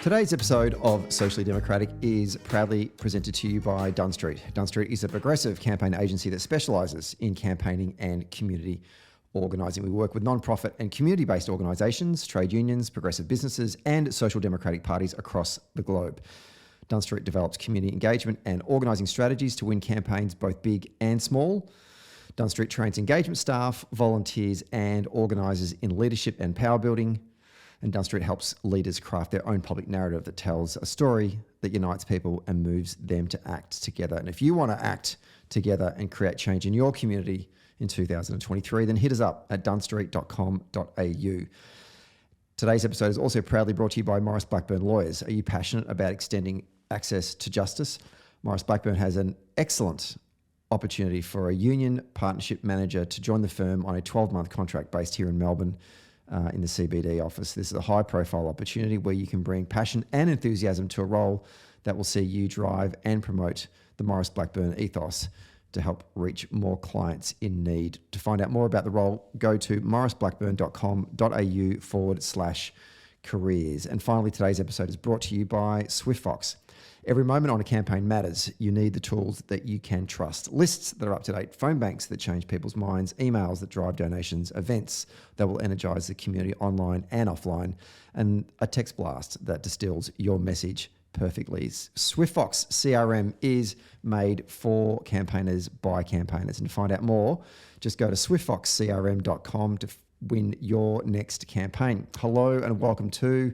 Today's episode of Socially Democratic is proudly presented to you by Dunn. Dunn is a progressive campaign agency that specialises in campaigning and community organising. We work with non-profit and community-based organisations, trade unions, progressive businesses and social democratic parties across the globe. Dunn develops community engagement and organising strategies to win campaigns both big and small. Dunn trains engagement staff, volunteers and organisers in leadership and power building. And Dunn helps leaders craft their own public narrative that tells a story that unites people and moves them to act together. And if you want to act together and create change in your community in 2023, then hit us up at dunstreet.com.au. Today's episode is also proudly brought to you by Maurice Blackburn Lawyers. Are you passionate about extending access to justice? Maurice Blackburn has an excellent opportunity for a union partnership manager to join the firm on a 12-month contract based here in Melbourne. In the CBD office. This is a high-profile opportunity where you can bring passion and enthusiasm to a role that will see you drive and promote the Maurice Blackburn ethos to help reach more clients in need. To find out more about the role, go to mauriceblackburn.com.au/careers. And finally, today's episode is brought to you by SwiftFox. Every moment on a campaign matters. You need the tools that you can trust. Lists that are up to date, phone banks that change people's minds, emails that drive donations, events that will energise the community online and offline, and a text blast that distills your message perfectly. SwiftFox CRM is made for campaigners by campaigners. And to find out more, just go to swiftfoxcrm.com to win your next campaign. Hello and welcome to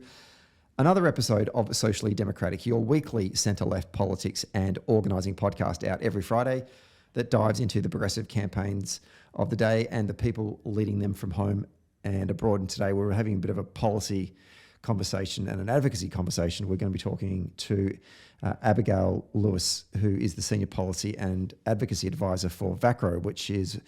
another episode of Socially Democratic, your weekly centre-left politics and organising podcast out every Friday that dives into the progressive campaigns of the day and the people leading them from home and abroad. And today we're having a bit of a policy conversation and an advocacy conversation. We're going to be talking to Abigail Lewis, who is the Senior Policy and Advocacy Advisor for Vacro, which is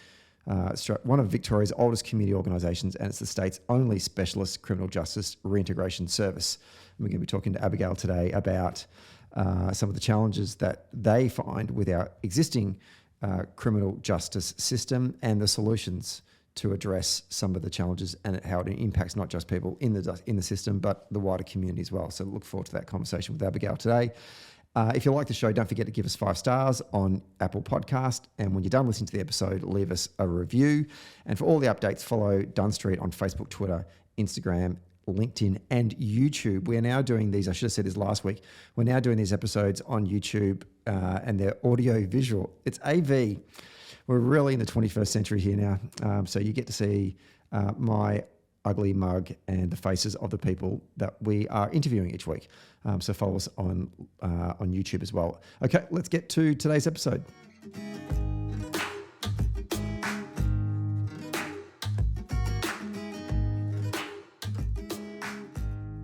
one of Victoria's oldest community organisations, and it's the state's only specialist criminal justice reintegration service. And we're going to be talking to Abigail today about some of the challenges that they find with our existing criminal justice system and the solutions to address some of the challenges and how it impacts not just people in the system, but the wider community as well. So look forward to that conversation with Abigail today. If you like the show, don't forget to give us 5 stars on Apple Podcast. And when you're done listening to the episode, leave us a review. And for all the updates, follow Dunn on Facebook, Twitter, Instagram, LinkedIn, and YouTube. We are now doing these, I should have said this last week, we're now doing these episodes on YouTube and they're audio visual. It's AV. We're really in the 21st century here now. So you get to see my ugly mug and the faces of the people that we are interviewing each week. So follow us on YouTube as well. Okay, let's get to today's episode.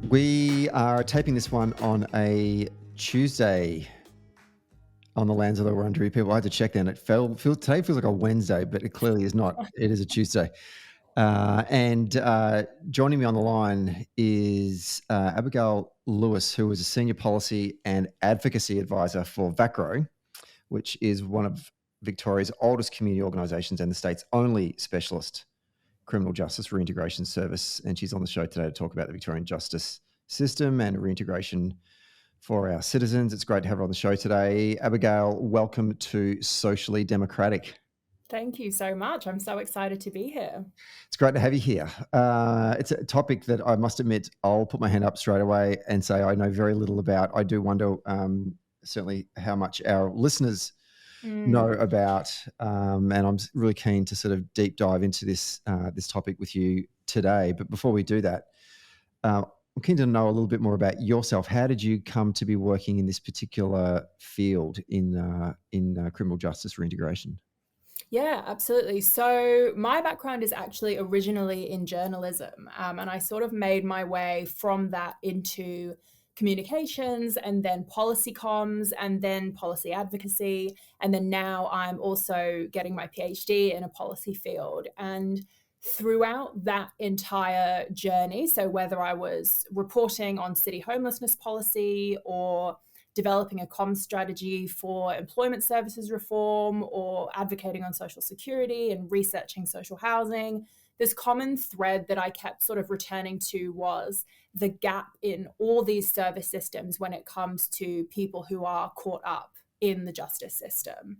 We are taping this one on a Tuesday on the lands of the Wurundjeri people. I had to check then. Today feels like a Wednesday, but it clearly is not. It is a Tuesday. And joining me on the line is Abigail Lewis, who is a Senior Policy and Advocacy Advisor for Vacro, which is one of Victoria's oldest community organisations and the state's only specialist criminal justice reintegration service. And she's on the show today to talk about the Victorian justice system and reintegration for our citizens. It's great to have her on the show today. Abigail, welcome to Socially Democratic. Thank you so much. I'm so excited to be here. It's great to have you here. It's a topic that I must admit, I'll put my hand up straight away and say I know very little about. I do wonder certainly how much our listeners know about, and I'm really keen to sort of deep dive into this topic with you today. But before we do that, I'm keen to know a little bit more about yourself. How did you come to be working in this particular field in criminal justice reintegration? Yeah, absolutely. So my background is actually originally in journalism, and I sort of made my way from that into communications and then policy comms and then policy advocacy. And then now I'm also getting my PhD in a policy field. And throughout that entire journey, so whether I was reporting on city homelessness policy or developing a comms strategy for employment services reform or advocating on social security and researching social housing, this common thread that I kept sort of returning to was the gap in all these service systems when it comes to people who are caught up in the justice system.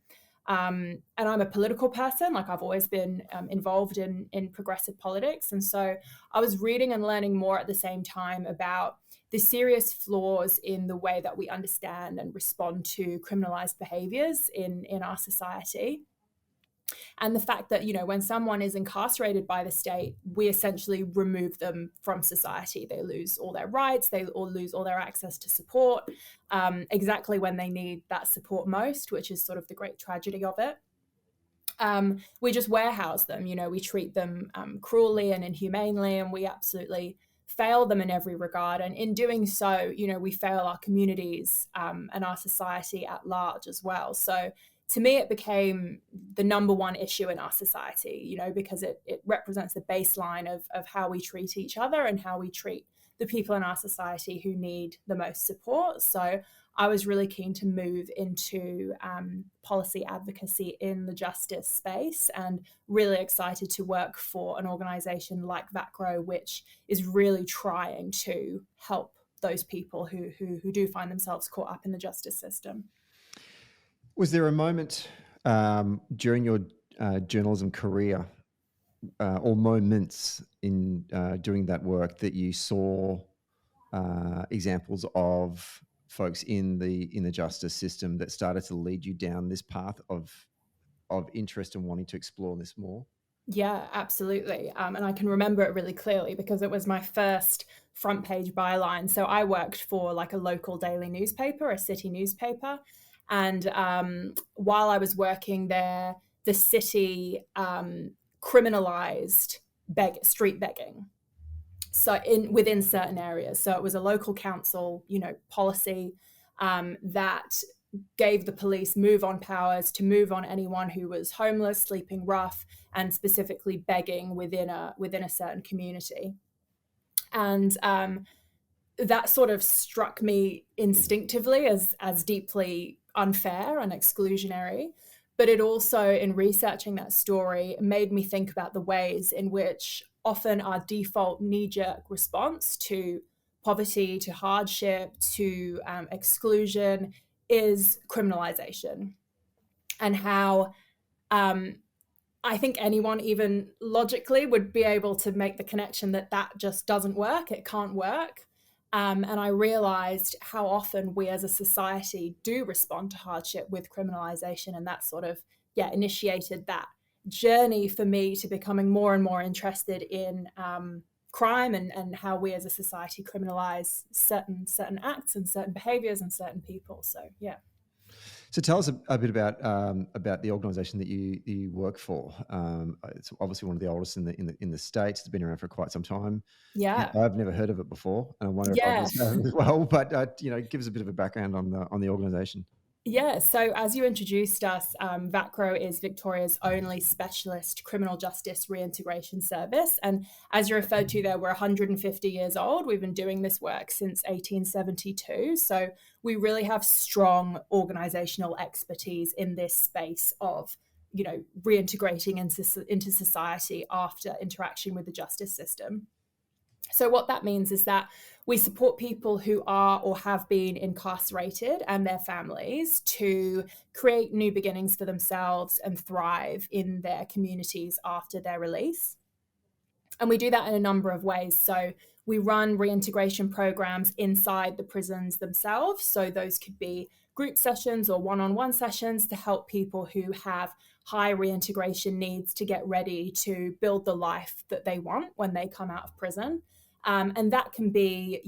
And I'm a political person, like I've always been involved in progressive politics. And so I was reading and learning more at the same time about the serious flaws in the way that we understand and respond to criminalized behaviors in our society. And the fact that, when someone is incarcerated by the state, we essentially remove them from society. They lose all their rights, they all lose all their access to support, exactly when they need that support most, which is sort of the great tragedy of it. We just warehouse them, we treat them cruelly and inhumanely, and we absolutely fail them in every regard. And in doing so, we fail our communities and our society at large as well. So to me, it became the number one issue in our society, because it represents the baseline of how we treat each other and how we treat the people in our society who need the most support. So I was really keen to move into policy advocacy in the justice space, and really excited to work for an organisation like Vacro, which is really trying to help those people who do find themselves caught up in the justice system. Was there a moment during your journalism career or moments in doing that work that you saw examples of folks in the justice system that started to lead you down this path of interest and wanting to explore this more? Yeah, absolutely. And I can remember it really clearly because it was my first front page byline. So I worked for like a local daily newspaper, a city newspaper. And while I was working there, the city criminalized street begging. So within certain areas. So it was a local council, policy that gave the police move-on powers to move on anyone who was homeless, sleeping rough, and specifically begging within a certain community. And that sort of struck me instinctively as deeply unfair and exclusionary. But it also, in researching that story, made me think about the ways in which often our default knee-jerk response to poverty, to hardship, to exclusion is criminalization. And how I think anyone, even logically, would be able to make the connection that just doesn't work. It can't work. And I realized how often we as a society do respond to hardship with criminalization. And that sort of, initiated that journey for me to becoming more and more interested in crime and how we as a society criminalize certain acts and certain behaviors and certain people. So, yeah. So tell us a bit about the organisation that you work for. It's obviously one of the oldest in the States. It's been around for quite some time. Yeah. I've never heard of it before, and I wonder if others have as well. But give us a bit of a background on the organisation. Yeah, so as you introduced us, Vacro is Victoria's only specialist criminal justice reintegration service. And as you referred to there, we're 150 years old. We've been doing this work since 1872. So we really have strong organisational expertise in this space of, reintegrating into society after interaction with the justice system. So what that means is that we support people who are or have been incarcerated and their families to create new beginnings for themselves and thrive in their communities after their release. And we do that in a number of ways. So we run reintegration programs inside the prisons themselves. So those could be group sessions or one-on-one sessions to help people who have high reintegration needs to get ready to build the life that they want when they come out of prison. And that can be,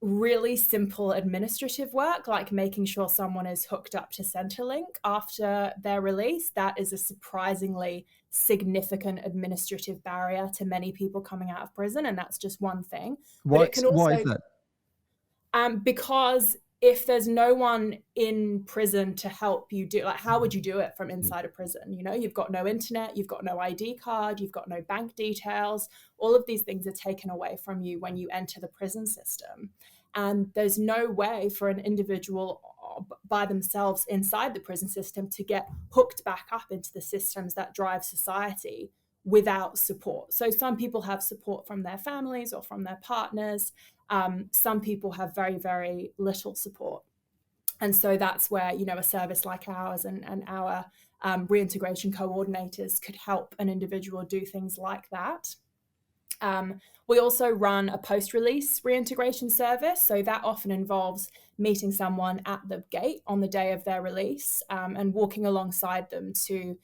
really simple administrative work, like making sure someone is hooked up to Centrelink after their release. That is a surprisingly significant administrative barrier to many people coming out of prison, and that's just one thing. Why is that? Because if there's no one in prison to help you do, how would you do it from inside a prison? You've got no internet, you've got no ID card, you've got no bank details. All of these things are taken away from you when you enter the prison system. And there's no way for an individual by themselves inside the prison system to get hooked back up into the systems that drive society without support. So some people have support from their families or from their partners. Some people have very, very little support. And so that's where, a service like ours and our reintegration coordinators could help an individual do things like that. We also run a post-release reintegration service. So that often involves meeting someone at the gate on the day of their release and walking alongside them to,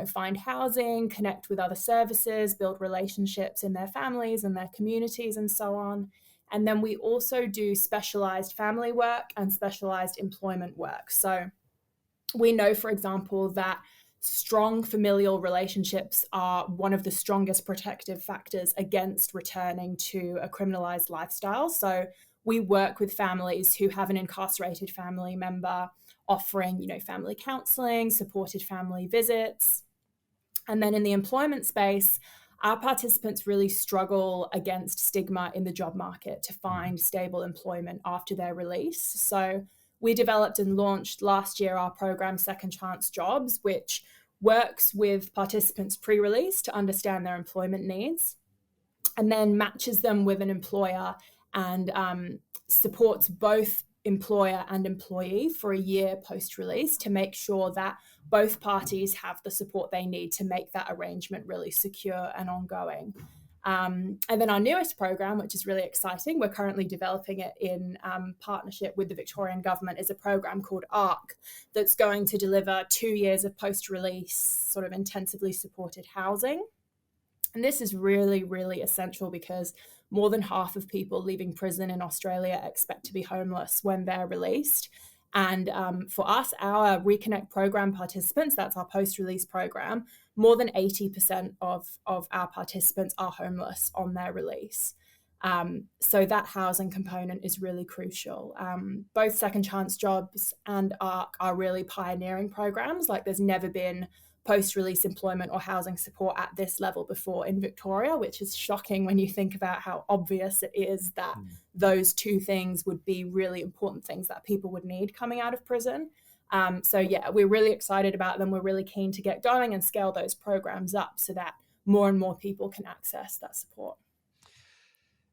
find housing, connect with other services, build relationships in their families and their communities and so on. And then we also do specialized family work and specialized employment work. So we know, for example, that strong familial relationships are one of the strongest protective factors against returning to a criminalized lifestyle. So we work with families who have an incarcerated family member, offering, family counseling, supported family visits. And then in the employment space, our participants really struggle against stigma in the job market to find stable employment after their release. So we developed and launched last year our program Second Chance Jobs, which works with participants pre-release to understand their employment needs and then matches them with an employer and supports both employer and employee for a year post-release to make sure that both parties have the support they need to make that arrangement really secure and ongoing. And then our newest program, which is really exciting, we're currently developing it in partnership with the Victorian government, is a program called ARC that's going to deliver 2 years of post-release sort of intensively supported housing. And this is really, really essential because more than half of people leaving prison in Australia expect to be homeless when they're released. And for us, our Reconnect program participants, that's our post-release program, more than 80% of our participants are homeless on their release. So that housing component is really crucial. Both Second Chance Jobs and ARC are really pioneering programs. Like there's never been post-release employment or housing support at this level before in Victoria, which is shocking when you think about how obvious it is that those two things would be really important things that people would need coming out of prison. So yeah, we're really excited about them. We're really keen to get going and scale those programs up so that more and more people can access that support.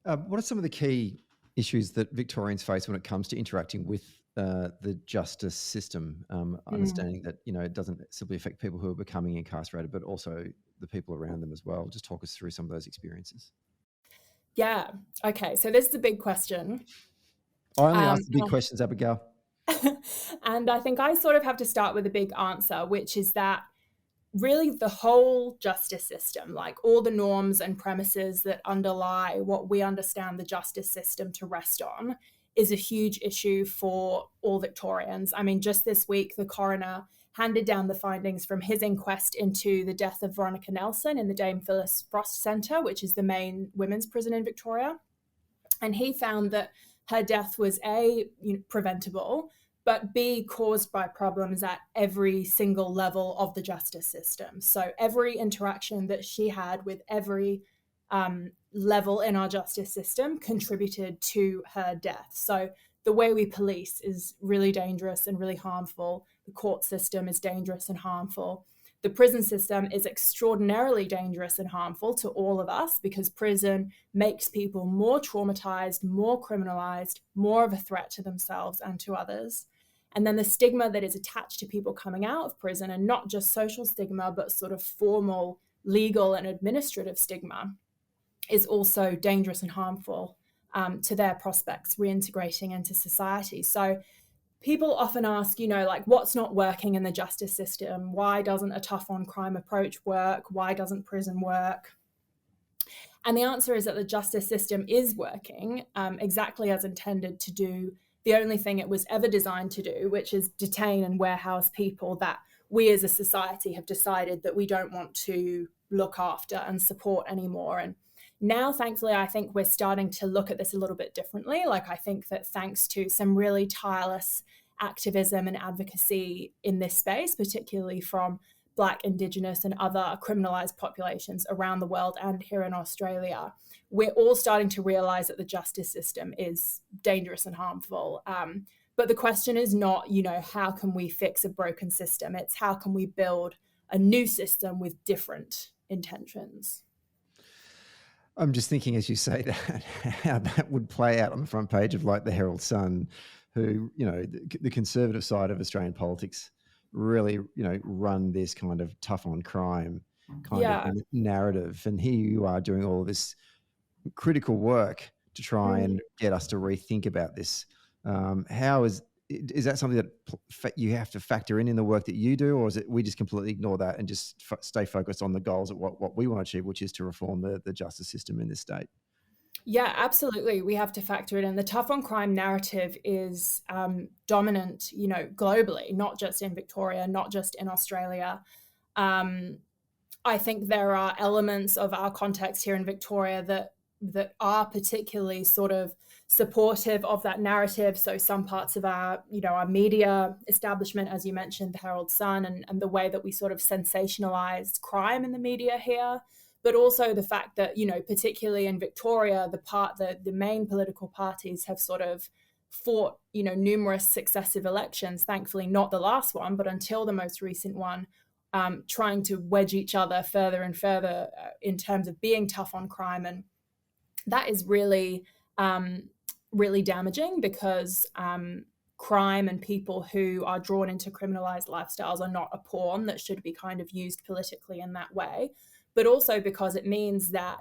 What are some of the key issues that Victorians face when it comes to interacting with the justice system, understanding that, it doesn't simply affect people who are becoming incarcerated, but also the people around them as well? Just talk us through some of those experiences. Yeah. Okay. So this is a big question. I only ask the big questions, Abigail. And I think I sort of have to start with a big answer, which is that really the whole justice system, like all the norms and premises that underlie what we understand the justice system to rest on, is a huge issue for all Victorians. I mean, just this week, the coroner handed down the findings from his inquest into the death of Veronica Nelson in the Dame Phyllis Frost Centre, which is the main women's prison in Victoria. And he found that her death was A, preventable, but B, caused by problems at every single level of the justice system. So every interaction that she had with every level in our justice system contributed to her death. So the way we police is really dangerous and really harmful. The court system is dangerous and harmful. The prison system is extraordinarily dangerous and harmful to all of us because prison makes people more traumatized, more criminalized, more of a threat to themselves and to others. And then the stigma that is attached to people coming out of prison, and not just social stigma, but sort of formal, legal and administrative stigma, is also dangerous and harmful to their prospects reintegrating into society. So people often ask, what's not working in the justice system? Why doesn't a tough on crime approach work? Why doesn't prison work? And the answer is that the justice system is working exactly as intended to do the only thing it was ever designed to do, which is detain and warehouse people that we as a society have decided that we don't want to look after and support anymore. And now, thankfully, I think we're starting to look at this a little bit differently. Like, I think that thanks to some really tireless activism and advocacy in this space, particularly from Black, Indigenous, and other criminalised populations around the world and here in Australia, we're all starting to realise that the justice system is dangerous and harmful. But the question is not, how can we fix a broken system? It's how can we build a new system with different intentions? I'm just thinking, as you say that, how that would play out on the front page of like the Herald Sun, who, the conservative side of Australian politics really, run this kind of tough on crime kind of narrative. And here you are doing all of this critical work to try and get us to rethink about this. How is that something that you have to factor in the work that you do, or is it we just completely ignore that and just stay focused on the goals of what we want to achieve, which is to reform the justice system in this state? Yeah, absolutely. We have to factor it in. The tough on crime narrative is dominant, globally, not just in Victoria, not just in Australia. I think there are elements of our context here in Victoria that are particularly sort of supportive of that narrative. So some parts of our media establishment, as you mentioned, the Herald Sun, and the way that we sort of sensationalize crime in the media here, but also the fact that, particularly in Victoria, the main political parties have sort of fought, numerous successive elections, thankfully not the last one, but until the most recent one, trying to wedge each other further and further in terms of being tough on crime. And that is really, really damaging because crime and people who are drawn into criminalized lifestyles are not a pawn that should be kind of used politically in that way, but also because it means that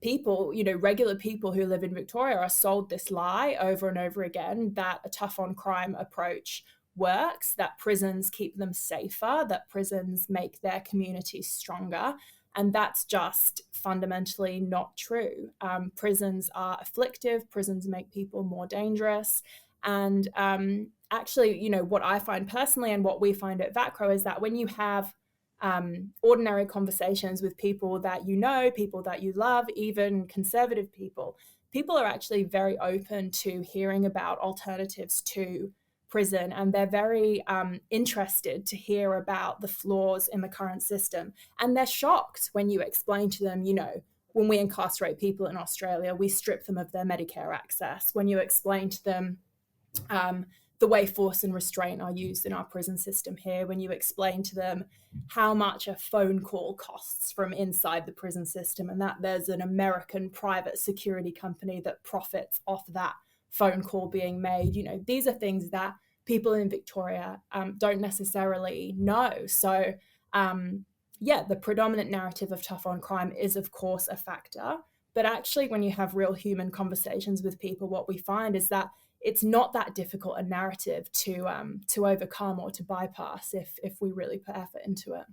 people, regular people who live in Victoria are sold this lie over and over again that a tough on crime approach works, that prisons keep them safer, that prisons make their communities stronger. And that's just fundamentally not true. Prisons are afflictive. Prisons make people more dangerous. And actually, what I find personally and what we find at Vacro is that when you have ordinary conversations with people that people that you love, even conservative people are actually very open to hearing about alternatives to prison, and they're very interested to hear about the flaws in the current system. And they're shocked when you explain to them, when we incarcerate people in Australia, we strip them of their Medicare access. When you explain to them the way force and restraint are used in our prison system here, when you explain to them how much a phone call costs from inside the prison system, and that there's an American private security company that profits off that phone call being made, these are things that people in Victoria don't necessarily know. So the predominant narrative of tough on crime is of course a factor, but actually when you have real human conversations with people, what we find is that it's not that difficult a narrative to overcome or to bypass if we really put effort into it.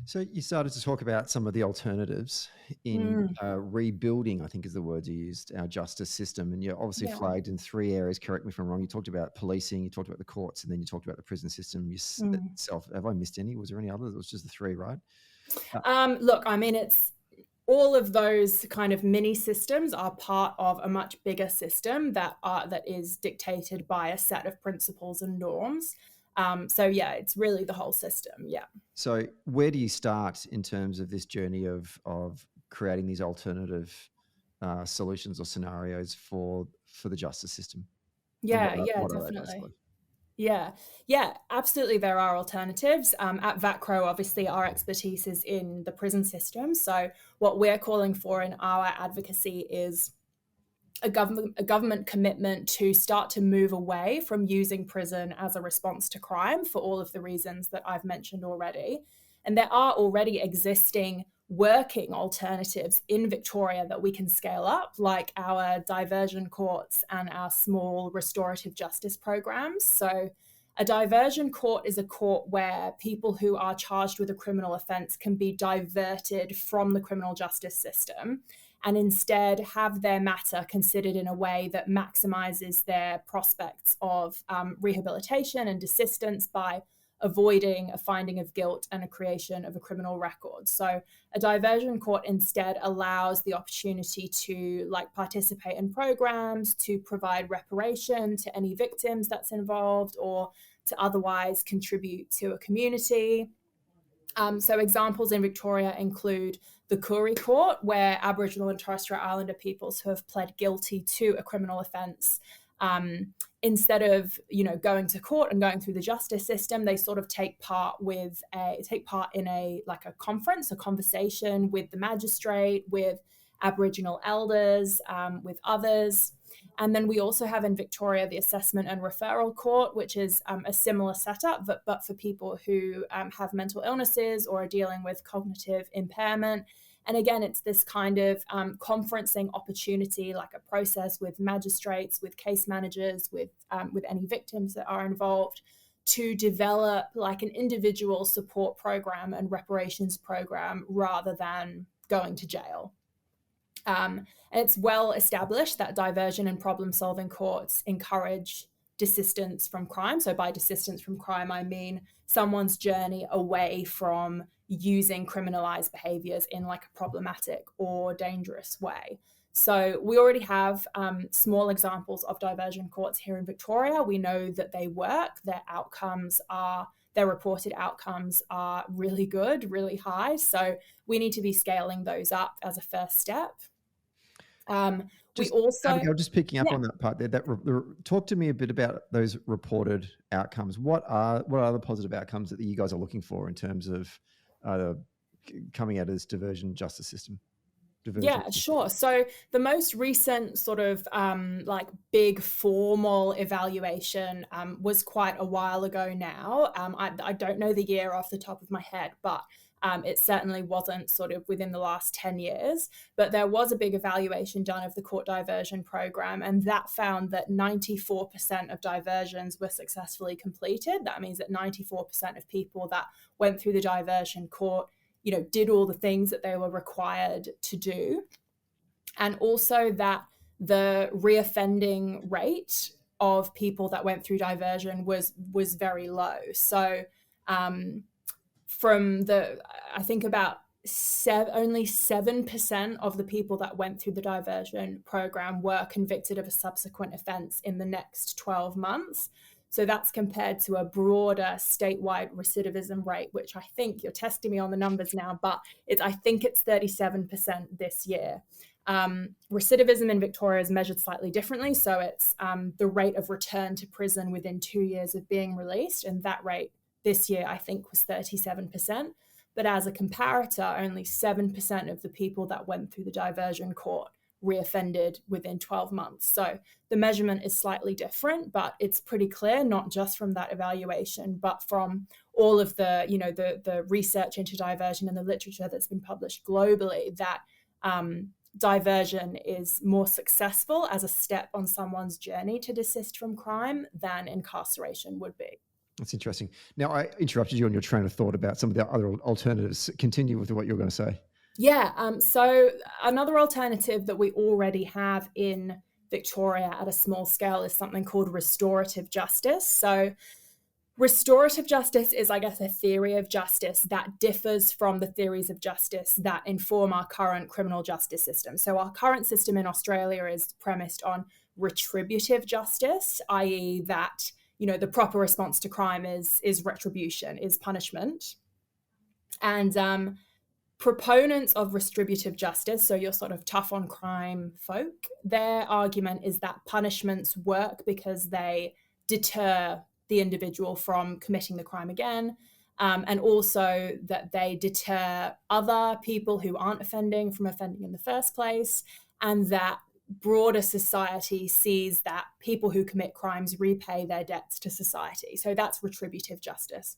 So you started to talk about some of the alternatives in rebuilding, I think is the word you used, our justice system. And you're obviously flagged in 3 areas, correct me if I'm wrong. You talked about policing, you talked about the courts, and then you talked about the prison system itself. Have I missed any? Was there any others? It was just the 3, right? Look, I mean, it's all of those kind of mini systems are part of a much bigger system that is dictated by a set of principles and norms. It's really the whole system. Yeah. So where do you start in terms of this journey of creating these alternative solutions or scenarios for the justice system? Definitely. Yeah, absolutely. There are alternatives. At Vacro, obviously, our expertise is in the prison system. So what we're calling for in our advocacy is a government commitment to start to move away from using prison as a response to crime for all of the reasons that I've mentioned already. And there are already existing working alternatives in Victoria that we can scale up, like our diversion courts and our small restorative justice programs. So a diversion court is a court where people who are charged with a criminal offence can be diverted from the criminal justice system and instead have their matter considered in a way that maximises their prospects of rehabilitation and desistance by avoiding a finding of guilt and a creation of a criminal record. So a diversion court instead allows the opportunity to participate in programs, to provide reparation to any victims that's involved, or to otherwise contribute to a community. So examples in Victoria include the Koori Court, where Aboriginal and Torres Strait Islander peoples who have pled guilty to a criminal offence, instead of going to court and going through the justice system, they sort of take part in a conference, a conversation with the magistrate, with Aboriginal elders, with others. And then we also have in Victoria the Assessment and Referral Court, which is a similar setup, but for people who have mental illnesses or are dealing with cognitive impairment. And again, it's this kind of conferencing opportunity, like a process with magistrates, with case managers, with any victims that are involved, to develop like an individual support program and reparations program rather than going to jail. And it's well established that diversion and problem-solving courts encourage desistance from crime. So by desistance from crime, I mean someone's journey away from using criminalized behaviors in like a problematic or dangerous way. So we already have small examples of diversion courts here in Victoria. We know that they work. Their reported outcomes are really good, really high. So we need to be scaling those up as a first step. Abigail, just picking up Yeah. on that part there, talk to me a bit about those reported outcomes. What are the positive outcomes that you guys are looking for in terms of coming out of this diversion justice system? Yeah, sure. So the most recent sort of big formal evaluation was quite a while ago now. I don't know the year off the top of my head, but it certainly wasn't sort of within the last 10 years. But there was a big evaluation done of the court diversion program, and that found that 94% of diversions were successfully completed. That means that 94% of people that went through the diversion court did all the things that they were required to do. And also that the reoffending rate of people that went through diversion was very low. So I think about only 7% of the people that went through the diversion program were convicted of a subsequent offence in the next 12 months. So that's compared to a broader statewide recidivism rate, which I think you're testing me on the numbers now, but I think it's 37% this year. Recidivism in Victoria is measured slightly differently. So it's the rate of return to prison within 2 years of being released. And that rate this year, I think, was 37%. But as a comparator, only 7% of the people that went through the diversion court reoffended within 12 months. So the measurement is slightly different, but it's pretty clear, not just from that evaluation, but from all of the research into diversion and the literature that's been published globally, that diversion is more successful as a step on someone's journey to desist from crime than incarceration would be. That's interesting. Now, I interrupted you on your train of thought about some of the other alternatives. Continue with what you're going to say. Yeah, so another alternative that we already have in Victoria at a small scale is something called restorative justice. So restorative justice is, I guess, a theory of justice that differs from the theories of justice that inform our current criminal justice system. So our current system in Australia is premised on retributive justice, i.e. that, the proper response to crime is retribution, is punishment. And proponents of retributive justice, so your sort of tough on crime folk, their argument is that punishments work because they deter the individual from committing the crime again, and also that they deter other people who aren't offending from offending in the first place, and that broader society sees that people who commit crimes repay their debts to society. So that's retributive justice.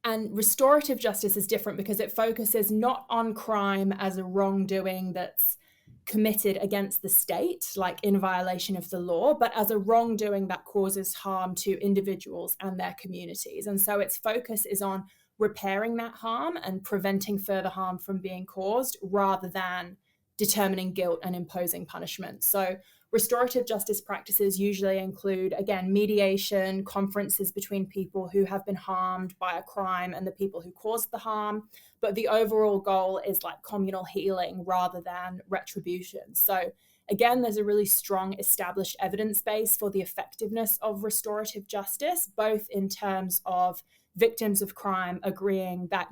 And restorative justice is different because it focuses not on crime as a wrongdoing that's committed against the state, like in violation of the law, but as a wrongdoing that causes harm to individuals and their communities. And so its focus is on repairing that harm and preventing further harm from being caused rather than determining guilt and imposing punishment. So restorative justice practices usually include, again, mediation, conferences between people who have been harmed by a crime and the people who caused the harm. But the overall goal is like communal healing rather than retribution. So again, there's a really strong established evidence base for the effectiveness of restorative justice, both in terms of victims of crime agreeing that,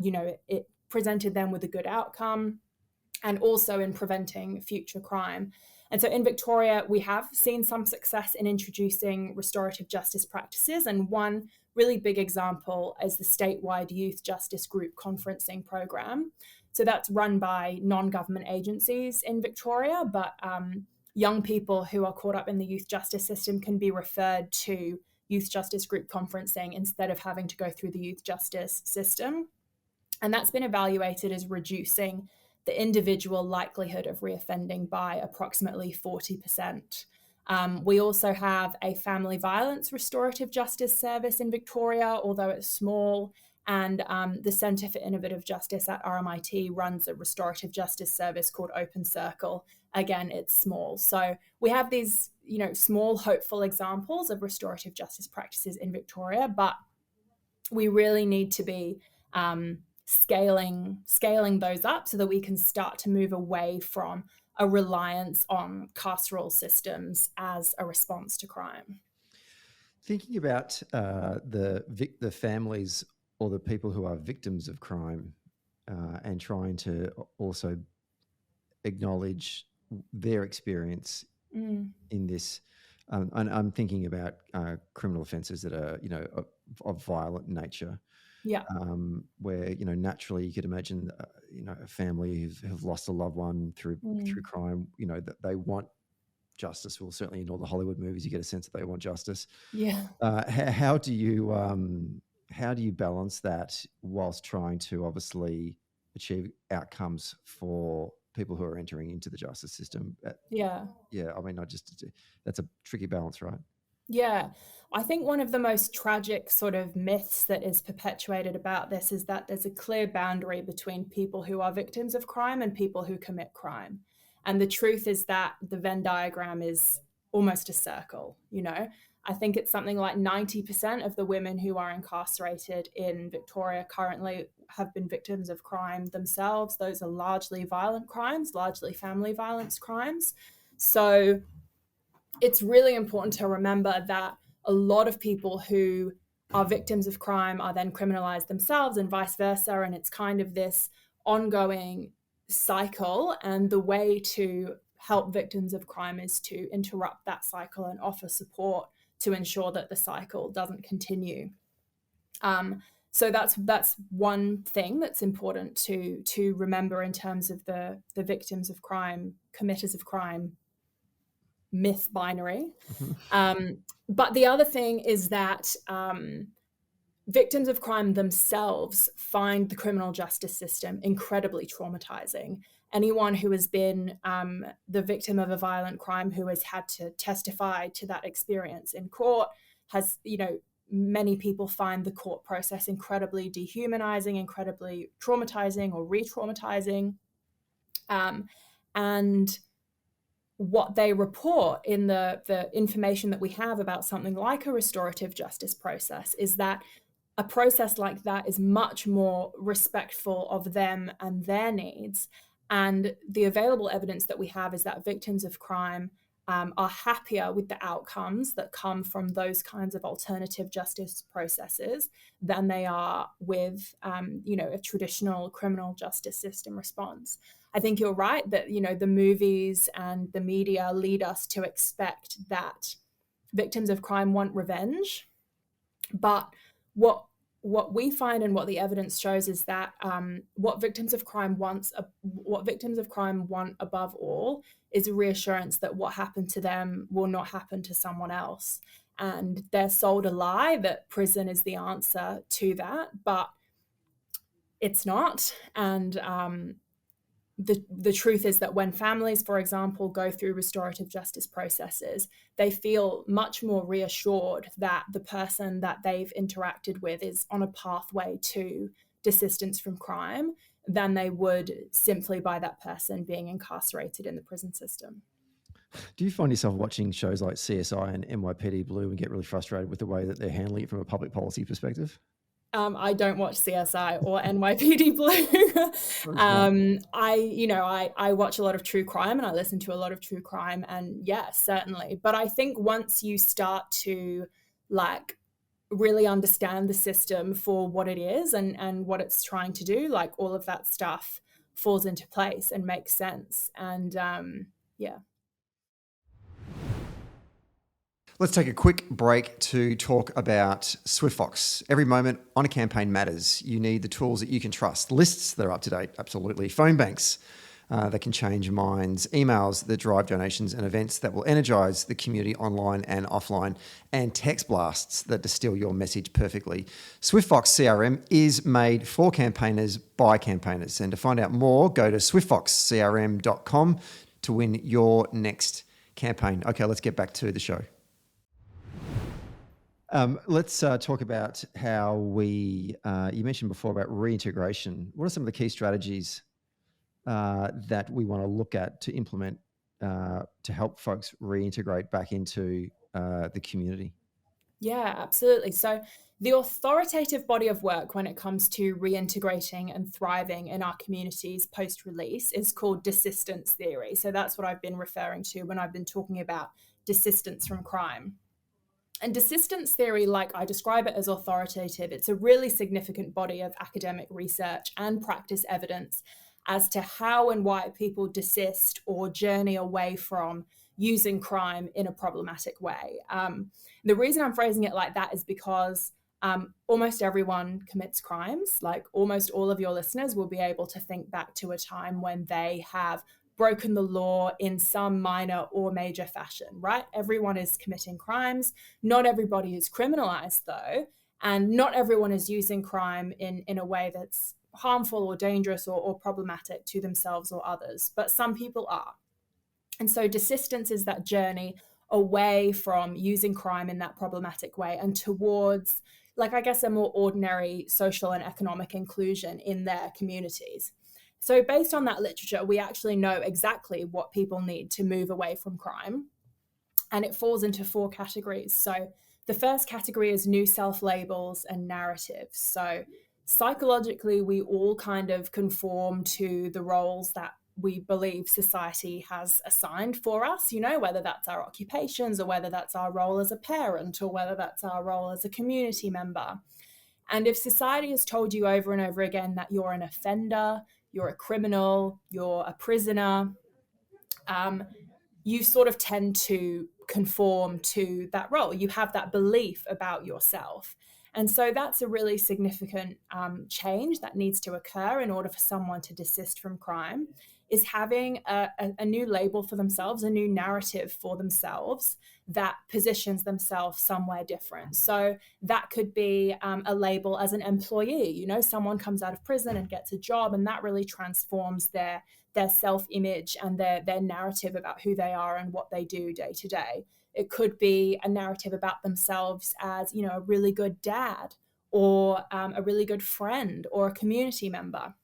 it presented them with a good outcome, and also in preventing future crime. And so in Victoria, we have seen some success in introducing restorative justice practices. And one really big example is the statewide Youth Justice Group Conferencing program. So that's run by non-government agencies in Victoria, but young people who are caught up in the youth justice system can be referred to youth justice group conferencing instead of having to go through the youth justice system. And that's been evaluated as reducing the individual likelihood of reoffending by approximately 40%. We also have a family violence restorative justice service in Victoria, although it's small, and the Centre for Innovative Justice at RMIT runs a restorative justice service called Open Circle. Again, it's small. So we have these, small, hopeful examples of restorative justice practices in Victoria, but we really need to be scaling those up so that we can start to move away from a reliance on carceral systems as a response to crime. Thinking about the families or the people who are victims of crime, and trying to also acknowledge their experience in this. And I'm thinking about criminal offences that are, of violent nature. Yeah. Where, naturally you could imagine, a family who've lost a loved one through crime, that they want justice. Well, certainly in all the Hollywood movies, you get a sense that they want justice. Yeah. How do you balance that whilst trying to obviously achieve outcomes for people who are entering into the justice system? Yeah. I mean, that's a tricky balance, right? Yeah. I think one of the most tragic sort of myths that is perpetuated about this is that there's a clear boundary between people who are victims of crime and people who commit crime. And the truth is that the Venn diagram is almost a circle, I think it's something like 90% of the women who are incarcerated in Victoria currently have been victims of crime themselves. Those are largely violent crimes, largely family violence crimes. So it's really important to remember that a lot of people who are victims of crime are then criminalized themselves and vice versa. And it's kind of this ongoing cycle. And the way to help victims of crime is to interrupt that cycle and offer support to ensure that the cycle doesn't continue. So that's one thing that's important to remember in terms of the victims of crime, committers of crime myth binary. But the other thing is that victims of crime themselves find the criminal justice system incredibly traumatizing. Anyone who has been the victim of a violent crime who has had to testify to that experience in court has, many people find the court process incredibly dehumanizing, incredibly traumatizing or re-traumatizing. And what they report in the information that we have about something like a restorative justice process is that a process like that is much more respectful of them and their needs. And the available evidence that we have is that victims of crime are happier with the outcomes that come from those kinds of alternative justice processes than they are with, a traditional criminal justice system response. I think you're right that, the movies and the media lead us to expect that victims of crime want revenge. But what we find and what the evidence shows is that what victims of crime want above all is a reassurance that what happened to them will not happen to someone else. And they're sold a lie that prison is the answer to that, but it's not. And the truth is that when families, for example, go through restorative justice processes, they feel much more reassured that the person that they've interacted with is on a pathway to desistance from crime than they would simply by that person being incarcerated in the prison system. Do you find yourself watching shows like CSI and NYPD Blue and get really frustrated with the way that they're handling it from a public policy perspective? I don't watch CSI or NYPD Blue. I watch a lot of true crime and I listen to a lot of true crime, and yes, certainly. But I think once you start to really understand the system for what it is and what it's trying to do, like all of that stuff falls into place and makes sense. And yeah. Let's take a quick break to talk about SwiftFox. Every moment on a campaign matters. You need the tools that you can trust. Lists that are up to date, absolutely. Phone banks that can change minds. Emails that drive donations and events that will energize the community online and offline. And text blasts that distill your message perfectly. SwiftFox CRM is made for campaigners by campaigners. And to find out more, go to swiftfoxcrm.com to win your next campaign. Okay, let's get back to the show. Let's talk about how you mentioned before about reintegration. What are some of the key strategies that we want to look at to implement to help folks reintegrate back into the community? Yeah, absolutely. So the authoritative body of work when it comes to reintegrating and thriving in our communities post-release is called desistance theory. So that's what I've been referring to when I've been talking about desistance from crime. And desistance theory, like I describe it as authoritative, it's a really significant body of academic research and practice evidence as to how and why people desist or journey away from using crime in a problematic way. The reason I'm phrasing it like that is because almost everyone commits crimes. Like almost all of your listeners will be able to think back to a time when they have broken the law in some minor or major fashion, right? Everyone is committing crimes. Not everybody is criminalized, though, and not everyone is using crime in a way that's harmful or dangerous or problematic to themselves or others, but some people are. And so desistance is that journey away from using crime in that problematic way and towards, like, I guess, a more ordinary social and economic inclusion in their communities. So based on that literature, we actually know exactly what people need to move away from crime. And it falls into 4 categories. So the first category is new self-labels and narratives. So psychologically, we all kind of conform to the roles that we believe society has assigned for us, you know, whether that's our occupations or whether that's our role as a parent or whether that's our role as a community member. And if society has told you over and over again that you're an offender, you're a criminal, you're a prisoner, you sort of tend to conform to that role. You have that belief about yourself. And so that's a really significant change that needs to occur in order for someone to desist from crime, is having a new label for themselves, a new narrative for themselves that positions themselves somewhere different. So that could be a label as an employee. You know, someone comes out of prison and gets a job, and that really transforms their self-image and their narrative about who they are and what they do day to day. It could be a narrative about themselves as, you know, a really good dad or a really good friend or a community member.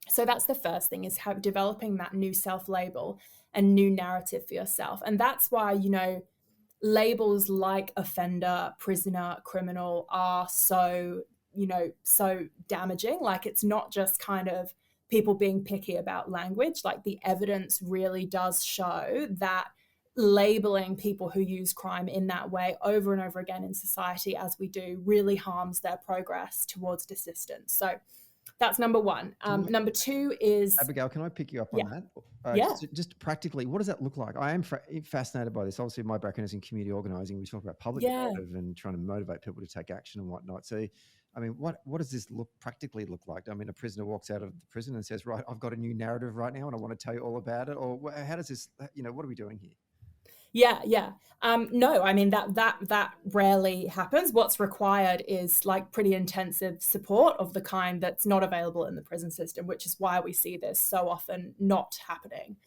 So that's the first thing, is developing that new self-label and new narrative for yourself. And that's why, you know, labels like offender, prisoner, criminal are so, you know, so damaging. Like, it's not just kind of people being picky about language. Like, the evidence really does show that labeling people who use crime in that way over and over again in society, as we do, really harms their progress towards desistance. So that's number one. Number 2 is... Abigail, can I pick you up Yeah. on that? Yeah. Just practically, what does that look like? I am fascinated by this. Obviously, my background is in community organising. We talk about public narrative and trying to motivate people to take action and whatnot. So, I mean, what does this practically look like? I mean, a prisoner walks out of the prison and says, right, I've got a new narrative right now and I want to tell you all about it. Or how does this, you know, what are we doing here? Yeah. No, I mean, that rarely happens. What's required is like pretty intensive support of the kind that's not available in the prison system, which is why we see this so often not happening.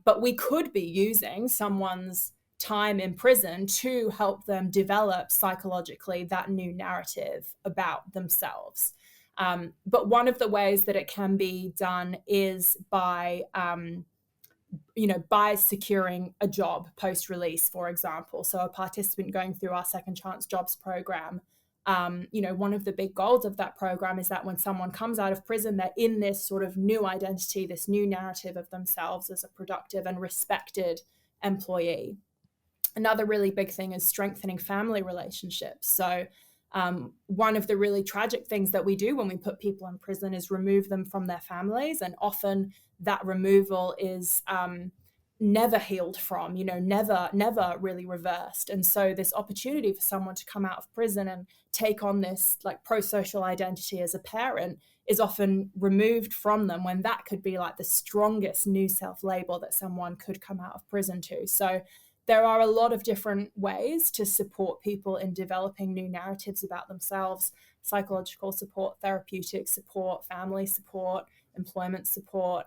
But we could be using someone's time in prison to help them develop psychologically that new narrative about themselves. But one of the ways that it can be done is by by securing a job post-release, for example. So a participant going through our Second Chance Jobs program, one of the big goals of that program is that when someone comes out of prison, they're in this sort of new identity, this new narrative of themselves as a productive and respected employee. Another really big thing is strengthening family relationships. So One of the really tragic things that we do when we put people in prison is remove them from their families, and often that removal is never healed from, never really reversed. And so this opportunity for someone to come out of prison and take on this like pro-social identity as a parent is often removed from them, when that could be like the strongest new self-label that someone could come out of prison to. So there are a lot of different ways to support people in developing new narratives about themselves: psychological support, therapeutic support, family support, employment support.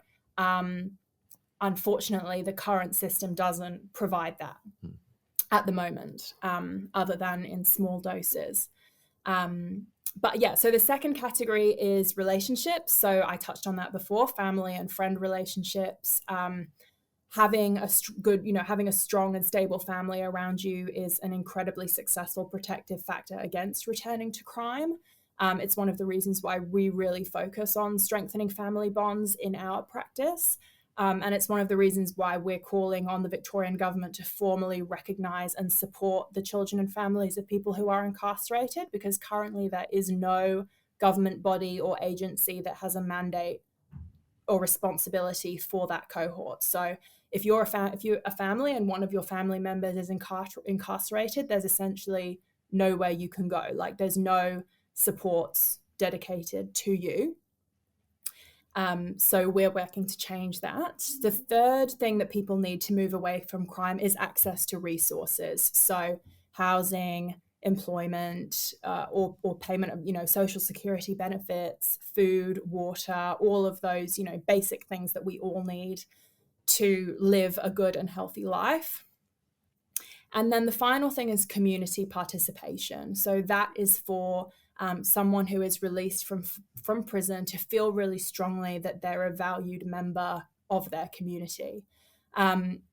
Unfortunately, the current system doesn't provide that at the moment, other than in small doses. But yeah, so the second category is relationships. So I touched on that before: family and friend relationships. Having a strong and stable family around you is an incredibly successful protective factor against returning to crime. It's one of the reasons why we really focus on strengthening family bonds in our practice. And it's one of the reasons why we're calling on the Victorian government to formally recognise and support the children and families of people who are incarcerated, because currently there is no government body or agency that has a mandate or responsibility for that cohort. So if you're a family and one of your family members is incarcerated, there's essentially nowhere you can go. Like, there's no supports dedicated to you. So we're working to change that. The third thing that people need to move away from crime is access to resources. So housing, employment, or payment of, social security benefits, food, water, all of those, basic things that we all need to live a good and healthy life. And then the final thing is community participation. So that is for someone who is released from prison to feel really strongly that they're a valued member of their community.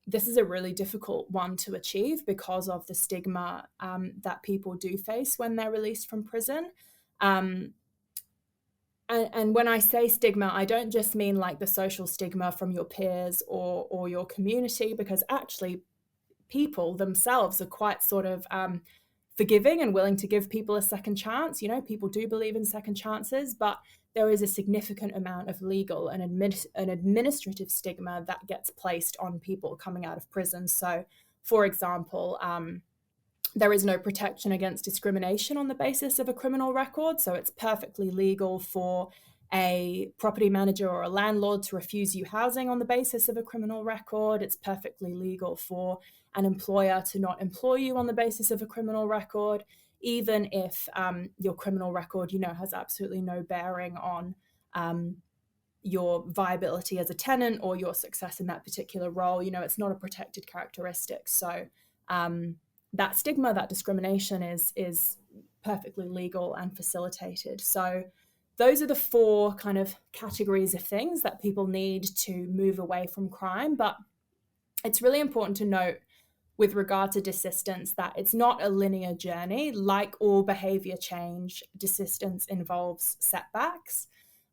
This is a really difficult one to achieve because of the stigma that people do face when they're released from prison. And when I say stigma, I don't just mean like the social stigma from your peers or your community, because actually people themselves are quite sort of forgiving and willing to give people a second chance. People do believe in second chances, but there is a significant amount of legal and administrative stigma that gets placed on people coming out of prison. So, for example, there is no protection against discrimination on the basis of a criminal record. So it's perfectly legal for a property manager or a landlord to refuse you housing on the basis of a criminal record. It's perfectly legal for an employer to not employ you on the basis of a criminal record, even if your criminal record, has absolutely no bearing on your viability as a tenant or your success in that particular role. It's not a protected characteristic. So that stigma, that discrimination is perfectly legal and facilitated. So those are the four kind of categories of things that people need to move away from crime. But it's really important to note, with regard to desistance, that it's not a linear journey. Like all behaviour change, desistance involves setbacks.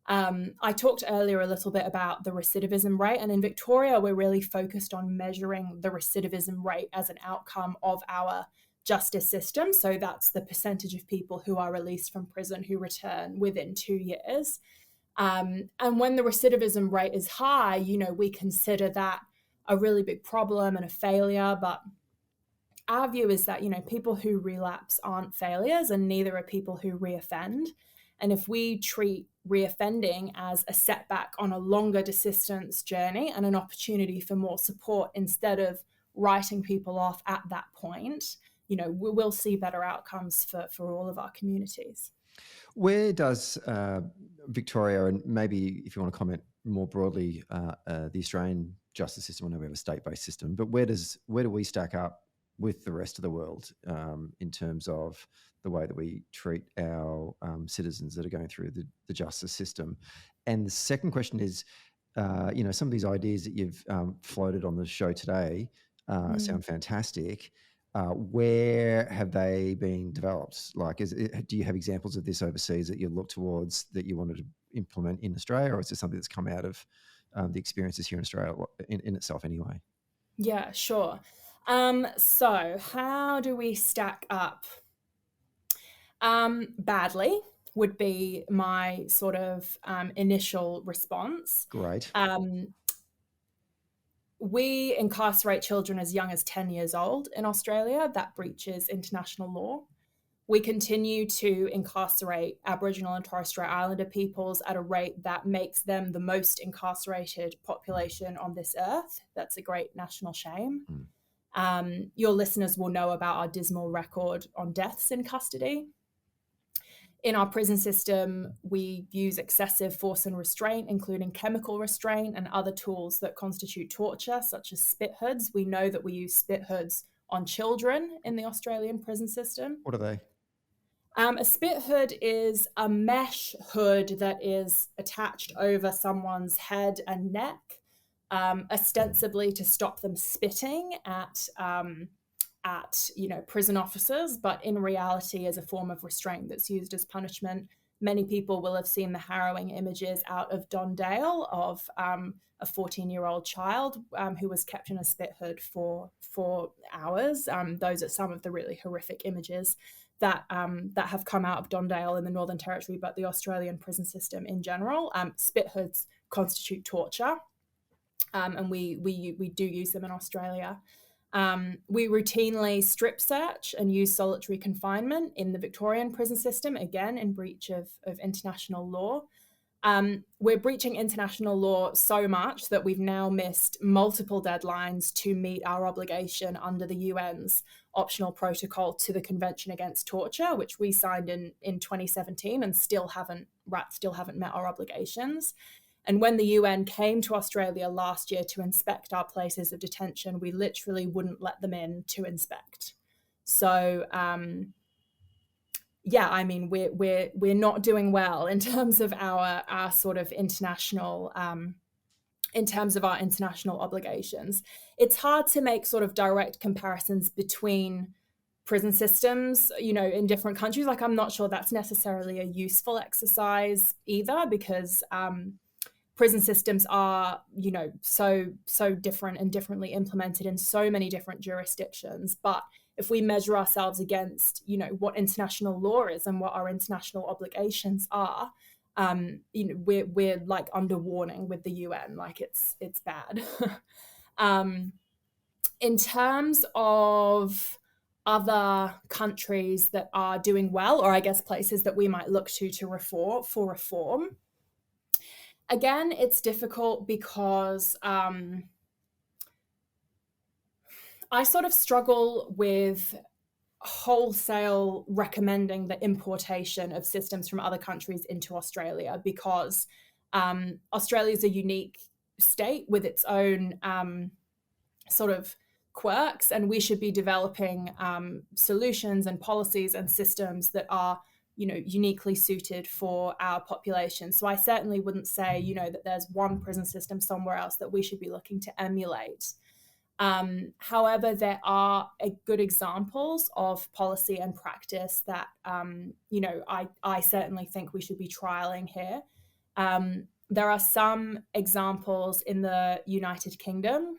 I talked earlier a little bit about the recidivism rate, and in Victoria, we're really focused on measuring the recidivism rate as an outcome of our justice system. So that's the percentage of people who are released from prison who return within 2 years. And when the recidivism rate is high, we consider that a really big problem and a failure. But our view is that, people who relapse aren't failures, and neither are people who reoffend. And if we treat reoffending as a setback on a longer desistance journey and an opportunity for more support instead of writing people off at that point, we will see better outcomes for all of our communities. Where does Victoria, and maybe if you want to comment more broadly, the Australian justice system, I know we have a state-based system, but where do we stack up with the rest of the world in terms of the way that we treat our citizens that are going through the justice system? And the second question is, some of these ideas that you've floated on the show today sound fantastic. Where have they been developed? Like, do you have examples of this overseas that you look towards that you wanted to implement in Australia, or is this something that's come out of the experiences here in Australia in itself anyway? Yeah, sure. So how do we stack up? Badly would be my sort of initial response. Great. We incarcerate children as young as 10 years old in Australia. That breaches international law. We continue to incarcerate Aboriginal and Torres Strait Islander peoples at a rate that makes them the most incarcerated population on this earth. That's a great national shame. Your listeners will know about our dismal record on deaths in custody. In our prison system, we use excessive force and restraint, including chemical restraint and other tools that constitute torture, such as spit hoods. We know that we use spit hoods on children in the Australian prison system. What are they? A spit hood is a mesh hood that is attached over someone's head and neck, ostensibly to stop them spitting at prison officers, but in reality is a form of restraint that's used as punishment. Many people will have seen the harrowing images out of Donnelly of a 14-year-old child who was kept in a spit hood for hours. Those are some of the really horrific images that have come out of Donnelly in the Northern Territory, but the Australian prison system in general. Spit hoods constitute torture, and we do use them in Australia. We routinely strip search and use solitary confinement in the Victorian prison system, again, in breach of international law. We're breaching international law so much that we've now missed multiple deadlines to meet our obligation under the UN's optional protocol to the Convention Against Torture, which we signed in 2017 and still haven't met our obligations. And when the UN came to Australia last year to inspect our places of detention, we literally wouldn't let them in to inspect. So, we're not doing well in terms of our sort of international, in terms of our international obligations. It's hard to make sort of direct comparisons between prison systems, in different countries. Like, I'm not sure that's necessarily a useful exercise either, because prison systems are, so different and differently implemented in so many different jurisdictions. But if we measure ourselves against, what international law is and what our international obligations are, we're like under warning with the UN. Like, it's bad. In terms of other countries that are doing well, or I guess places that we might look to reform. Again, it's difficult because I sort of struggle with wholesale recommending the importation of systems from other countries into Australia, because Australia is a unique state with its own sort of quirks, and we should be developing solutions and policies and systems that are uniquely suited for our population. So I certainly wouldn't say, that there's one prison system somewhere else that we should be looking to emulate. However, there are good examples of policy and practice that, I certainly think we should be trialing here. There are some examples in the United Kingdom.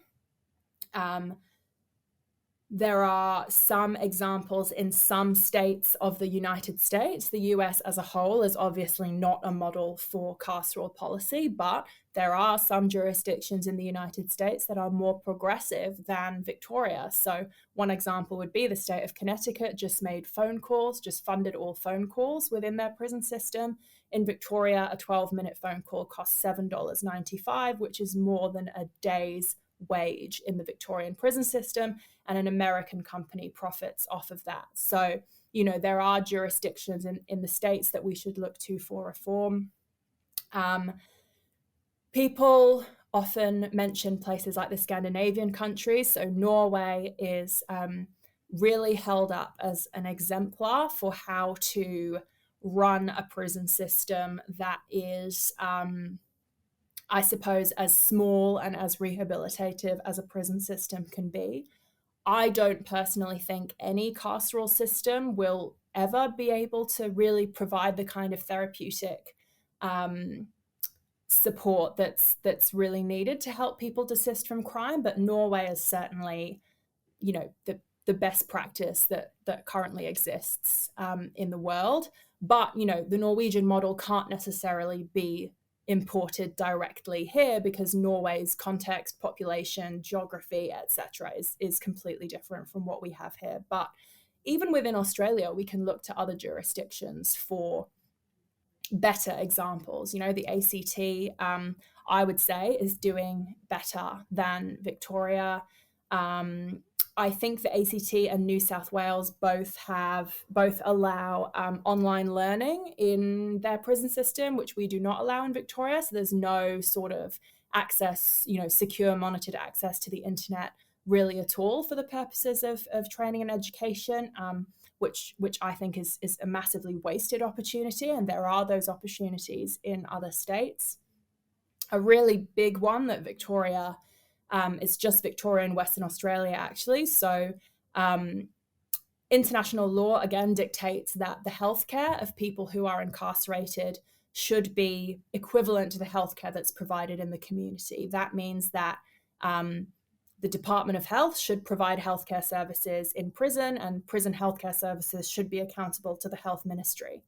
There are some examples in some states of the United States. The US as a whole is obviously not a model for carceral policy, but there are some jurisdictions in the United States that are more progressive than Victoria. So one example would be the state of Connecticut just funded all phone calls within their prison system. In Victoria, a 12-minute phone call costs $7.95, which is more than a day's wage in the Victorian prison system, and an American company profits off of that. So, there are jurisdictions in the States that we should look to for reform. People often mention places like the Scandinavian countries. So Norway is really held up as an exemplar for how to run a prison system that is I suppose, as small and as rehabilitative as a prison system can be. I don't personally think any carceral system will ever be able to really provide the kind of therapeutic support that's really needed to help people desist from crime. But Norway is certainly, the best practice that currently exists in the world. But, the Norwegian model can't necessarily be imported directly here because Norway's context, population, geography, etc. is completely different from what we have here. But even within Australia, we can look to other jurisdictions for better examples. The ACT, I would say, is doing better than Victoria. I think the ACT and New South Wales both allow online learning in their prison system, which we do not allow in Victoria. So there's no sort of access, secure monitored access to the internet really at all for the purposes of training and education, which I think is a massively wasted opportunity. And there are those opportunities in other states. A really big one that Victoria, it's just Victoria and Western Australia, actually. So international law, again, dictates that the healthcare of people who are incarcerated should be equivalent to the healthcare that's provided in the community. That means that the Department of Health should provide healthcare services in prison, and prison healthcare services should be accountable to the Health Ministry.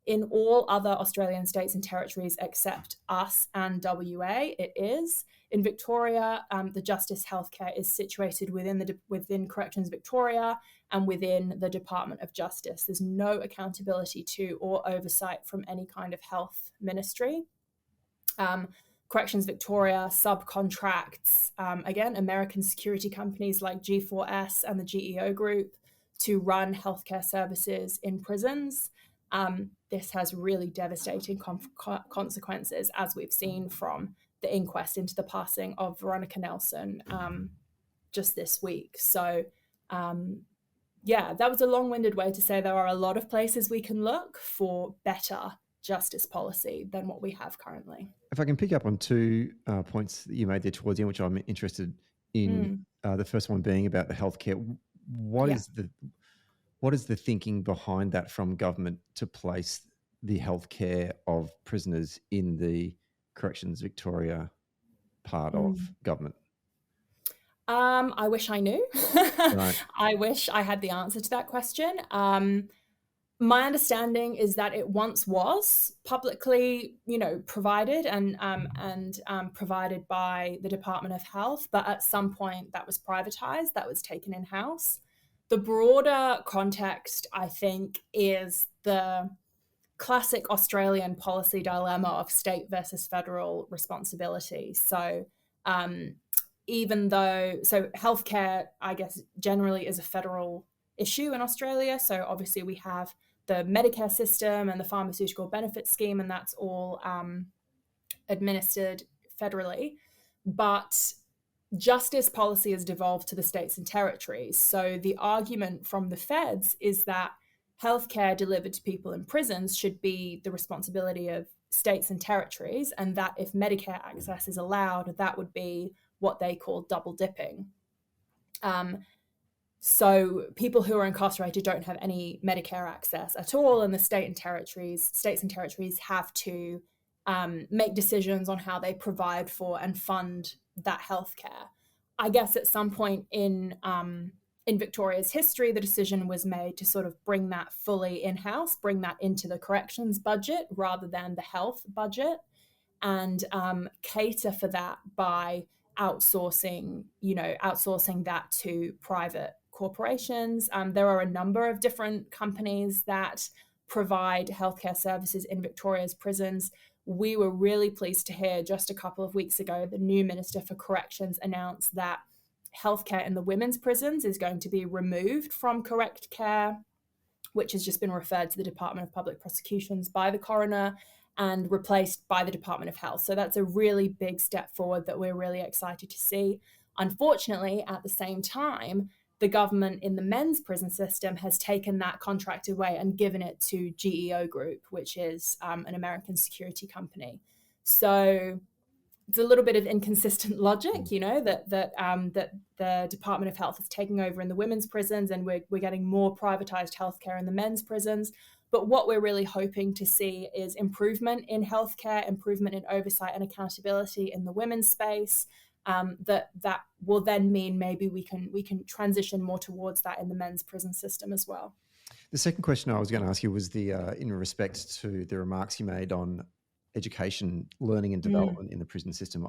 In all other Australian states and territories except us and WA, it is. In Victoria, the Justice Healthcare is situated within Corrections Victoria and within the Department of Justice. There's no accountability to or oversight from any kind of health ministry. Corrections Victoria subcontracts, again, American security companies like G4S and the GEO Group to run healthcare services in prisons. This has really devastating consequences, as we've seen from the inquest into the passing of Veronica Nelson just this week. So, that was a long-winded way to say there are a lot of places we can look for better justice policy than what we have currently. If I can pick up on two points that you made there towards the end, which I'm interested in, the first one being about the healthcare. What is the thinking behind that from government to place the healthcare of prisoners in the Corrections Victoria part of government? I wish I knew. Right. I wish I had the answer to that question. My understanding is that it once was publicly, provided and provided by the Department of Health, but at some point that was privatized, that was taken in-house. The broader context, I think, is the classic Australian policy dilemma of state versus federal responsibility. So healthcare, I guess, generally is a federal issue in Australia. So obviously we have the Medicare system and the pharmaceutical benefit scheme, and that's all administered federally. But justice policy has devolved to the states and territories. So the argument from the feds is that healthcare delivered to people in prisons should be the responsibility of states and territories, and that if Medicare access is allowed, that would be what they call double dipping. So people who are incarcerated don't have any Medicare access at all, and the states and territories have to make decisions on how they provide for and fund that healthcare. I guess at some point in Victoria's history, the decision was made to sort of bring that fully in-house, bring that into the corrections budget rather than the health budget, and cater for that by outsourcing that to private corporations. There are a number of different companies that provide healthcare services in Victoria's prisons. We were really pleased to hear just a couple of weeks ago, the new Minister for Corrections announced that healthcare in the women's prisons is going to be removed from Correct Care, which has just been referred to the Department of Public Prosecutions by the coroner and replaced by the Department of Health. So that's a really big step forward that we're really excited to see. Unfortunately, at the same time, the government in the men's prison system has taken that contract away and given it to GEO Group, which is an American security company. So it's a little bit of inconsistent logic, that the Department of Health is taking over in the women's prisons, and we're getting more privatized healthcare in the men's prisons. But what we're really hoping to see is improvement in healthcare, improvement in oversight and accountability in the women's space, that will then mean maybe we can transition more towards that in the men's prison system as well. The second question I was going to ask you was in respect to the remarks you made on education, learning and development in the prison system.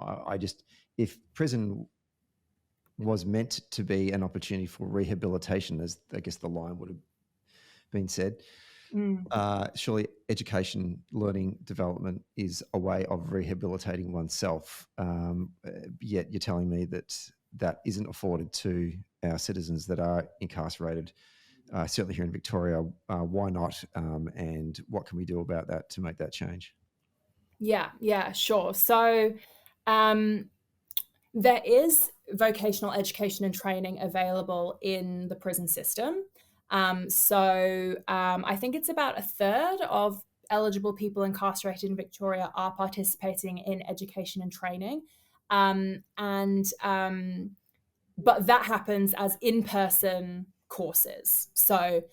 If prison was meant to be an opportunity for rehabilitation, as I guess the line would have been said, surely education, learning, development is a way of rehabilitating oneself. Yet you're telling me that isn't afforded to our citizens that are incarcerated, certainly here in Victoria. Why not? And what can we do about that to make that change? Yeah, sure. So there is vocational education and training available in the prison system. I think it's about a third of eligible people incarcerated in Victoria are participating in education and training. But that happens as in-person courses. So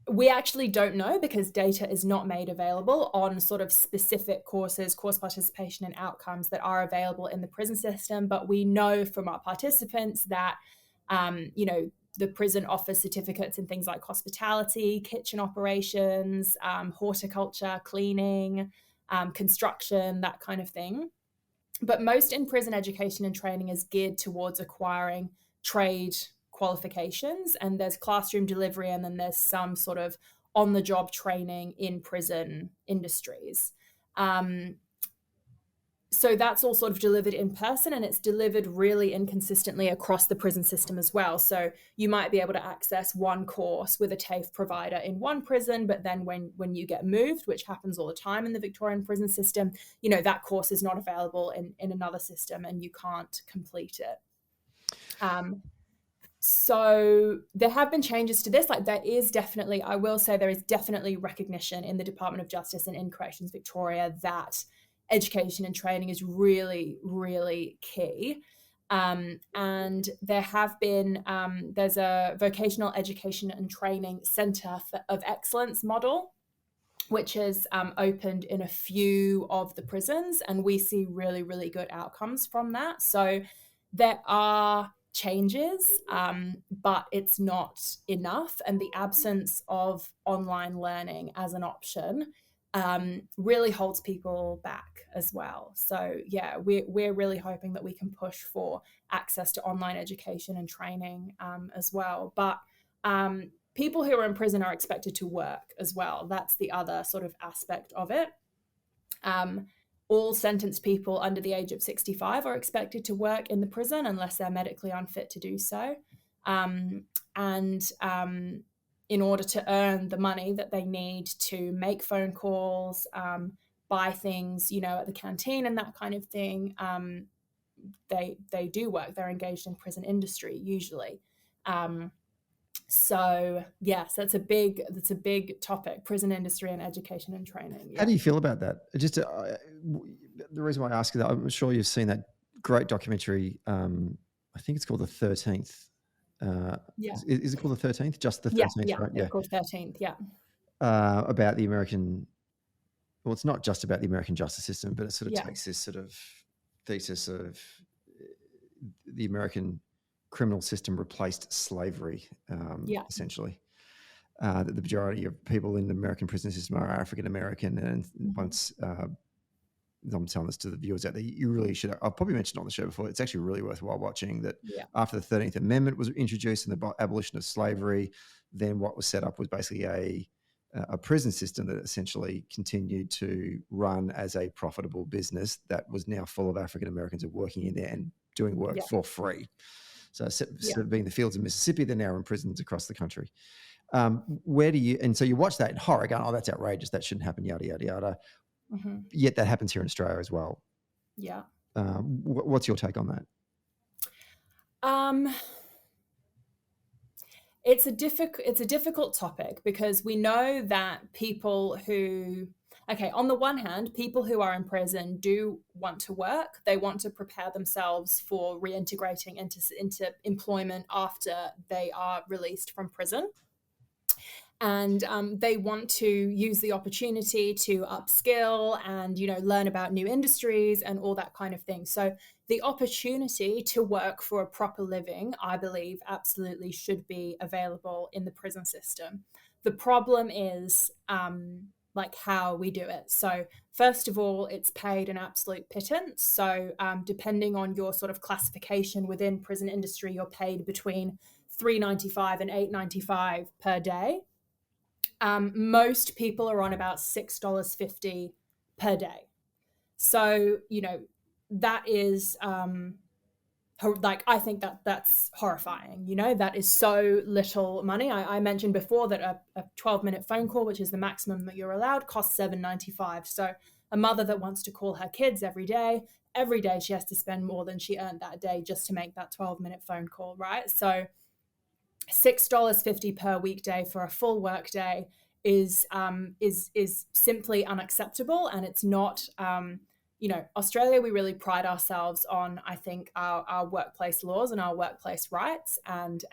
we actually don't know, because data is not made available on sort of specific courses, course participation and outcomes that are available in the prison system. But we know from our participants that, the prison offers certificates in things like hospitality, kitchen operations, horticulture, cleaning, construction, that kind of thing. But most in-prison education and training is geared towards acquiring trade qualifications, and there's classroom delivery, and then there's some sort of on-the-job training in prison industries. So that's all sort of delivered in person, and it's delivered really inconsistently across the prison system as well. So you might be able to access one course with a TAFE provider in one prison, but then when you get moved, which happens all the time in the Victorian prison system, that course is not available in another system, and you can't complete it. So there have been changes to this. Like, there is definitely, I will say, there is definitely recognition in the Department of Justice and in Corrections Victoria that education and training is really, really key. And there have been, there's a vocational education and training centre of excellence model, which is opened in a few of the prisons, and we see really, really good outcomes from that. So there are changes, but it's not enough. And the absence of online learning as an option really holds people back as well. So yeah, we're really hoping that we can push for access to online education and training as well. But people who are in prison are expected to work as well. That's the other sort of aspect of it. All sentenced people under the age of 65 are expected to work in the prison unless they're medically unfit to do so. In order to earn the money that they need to make phone calls, buy things, at the canteen and that kind of thing, they do work. They're engaged in prison industry usually. So yes, that's a big topic: prison industry and education and training. Yeah. How do you feel about that? Just the reason why I ask is that I'm sure you've seen that great documentary. I think it's called The 13th. Yeah. Is it called The 13th? Just The 13th, right? Yeah, called 13th, yeah. About the American, well, it's not just about the American justice system, but it sort of takes this sort of thesis of the American criminal system replaced slavery, essentially. That the majority of people in the American prison system are African American, and once I'm telling this to the viewers out there, you really should. I've probably mentioned on the show before, it's actually really worthwhile watching that. After the 13th Amendment was introduced and the abolition of slavery, then what was set up was basically a prison system that essentially continued to run as a profitable business that was now full of African Americans working in there and doing work for free. So instead of being the fields of Mississippi, they're now in prisons across the country. So you watch that in horror going, oh, that's outrageous, that shouldn't happen, yada, yada, yada. Mm-hmm. Yet that happens here in Australia as well. Yeah. What's your take on that? It's a difficult topic, because we know that people who, on the one hand, people who are in prison do want to work. They want to prepare themselves for reintegrating into employment after they are released from prison. and they want to use the opportunity to upskill and, you know, learn about new industries and all that kind of thing. So the opportunity to work for a proper living, I believe, absolutely should be available in the prison system. The problem is like how we do it. So first of all, it's paid an absolute pittance. So depending on your sort of classification within prison industry, you're paid between $3.95 and $8.95 per day. Most people are on about $6.50 per day. So, you know, that is like, I think that's horrifying. You know, that is so little money. I mentioned before that a 12-minute phone call, which is the maximum that you're allowed, costs $7.95. So a mother that wants to call her kids every day she has to spend more than she earned that day just to make that 12-minute phone call, right? So $6.50 per weekday for a full workday is simply unacceptable, and it's not. You know, Australia, we really pride ourselves on, I think, our workplace laws and our workplace rights, and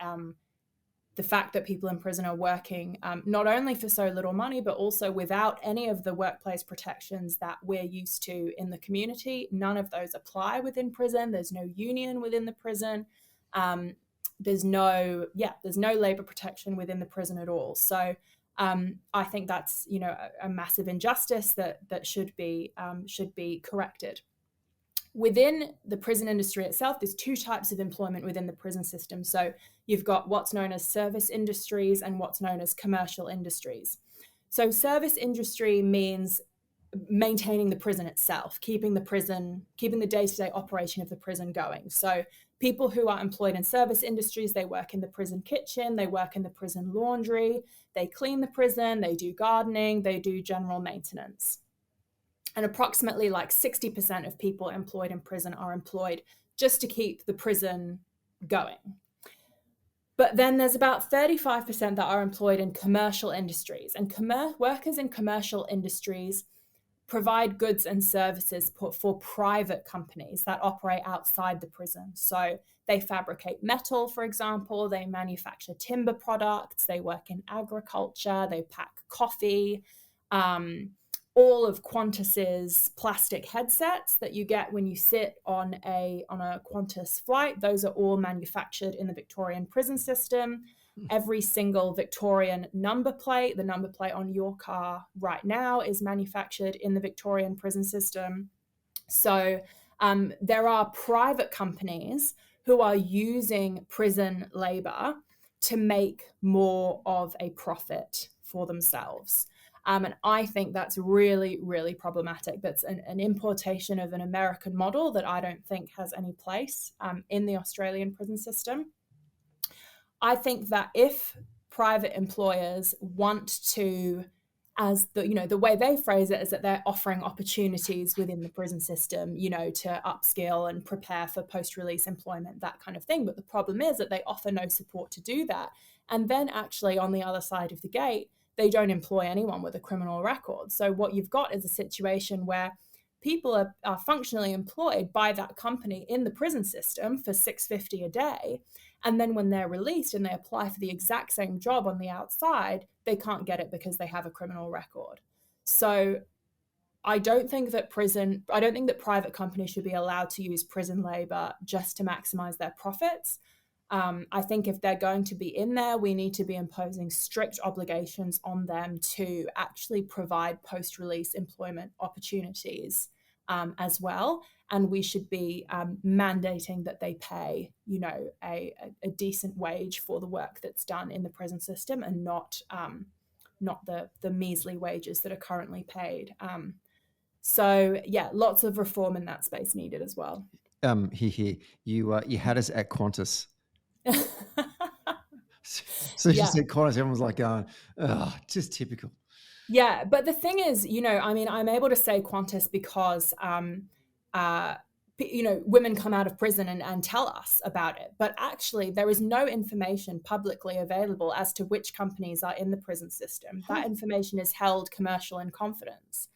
the fact that people in prison are working not only for so little money, but also without any of the workplace protections that we're used to in the community. None of those apply within prison. There's no union within the prison. There's no labor protection within the prison at all. So I think that's, you know, a massive injustice that should be corrected. Within the prison industry itself, there's two types of employment within the prison system. So you've got what's known as service industries and what's known as commercial industries. So service industry means maintaining the prison itself, keeping the day-to-day operation of the prison going. So people who are employed in service industries, they work in the prison kitchen, they work in the prison laundry, they clean the prison, they do gardening, they do general maintenance. And approximately like 60% of people employed in prison are employed just to keep the prison going. But then there's about 35% that are employed in commercial industries. And workers in commercial industries provide goods and services for private companies that operate outside the prison. So they fabricate metal, for example, they manufacture timber products, they work in agriculture, they pack coffee. All of Qantas's plastic headsets that you get when you sit on a Qantas flight, those are all manufactured in the Victorian prison system. Every single Victorian number plate, the number plate on your car right now, is manufactured in the Victorian prison system. So there are private companies who are using prison labor to make more of a profit for themselves. And I think that's really, really problematic. That's an importation of an American model that I don't think has any place in the Australian prison system. I think that if private employers want to, as the way they phrase it is that they're offering opportunities within the prison system, you know, to upskill and prepare for post-release employment, that kind of thing. But the problem is that they offer no support to do that. And then actually on the other side of the gate, they don't employ anyone with a criminal record. So what you've got is a situation where people are functionally employed by that company in the prison system for $6.50 a day. And then when they're released and they apply for the exact same job on the outside, they can't get it because they have a criminal record. So I don't think that private companies should be allowed to use prison labor just to maximize their profits. I think if they're going to be in there, we need to be imposing strict obligations on them to actually provide post-release employment opportunities as well. And we should be mandating that they pay, you know, a decent wage for the work that's done in the prison system, and not the measly wages that are currently paid. So yeah, lots of reform in that space needed as well. Here. You had us at Qantas. So she said Qantas, everyone's like going, oh, just typical. Yeah, but the thing is, you know, I mean, I'm able to say Qantas because, you know, women come out of prison and tell us about it. But actually, there is no information publicly available as to which companies are in the prison system. That information is held commercial in confidence.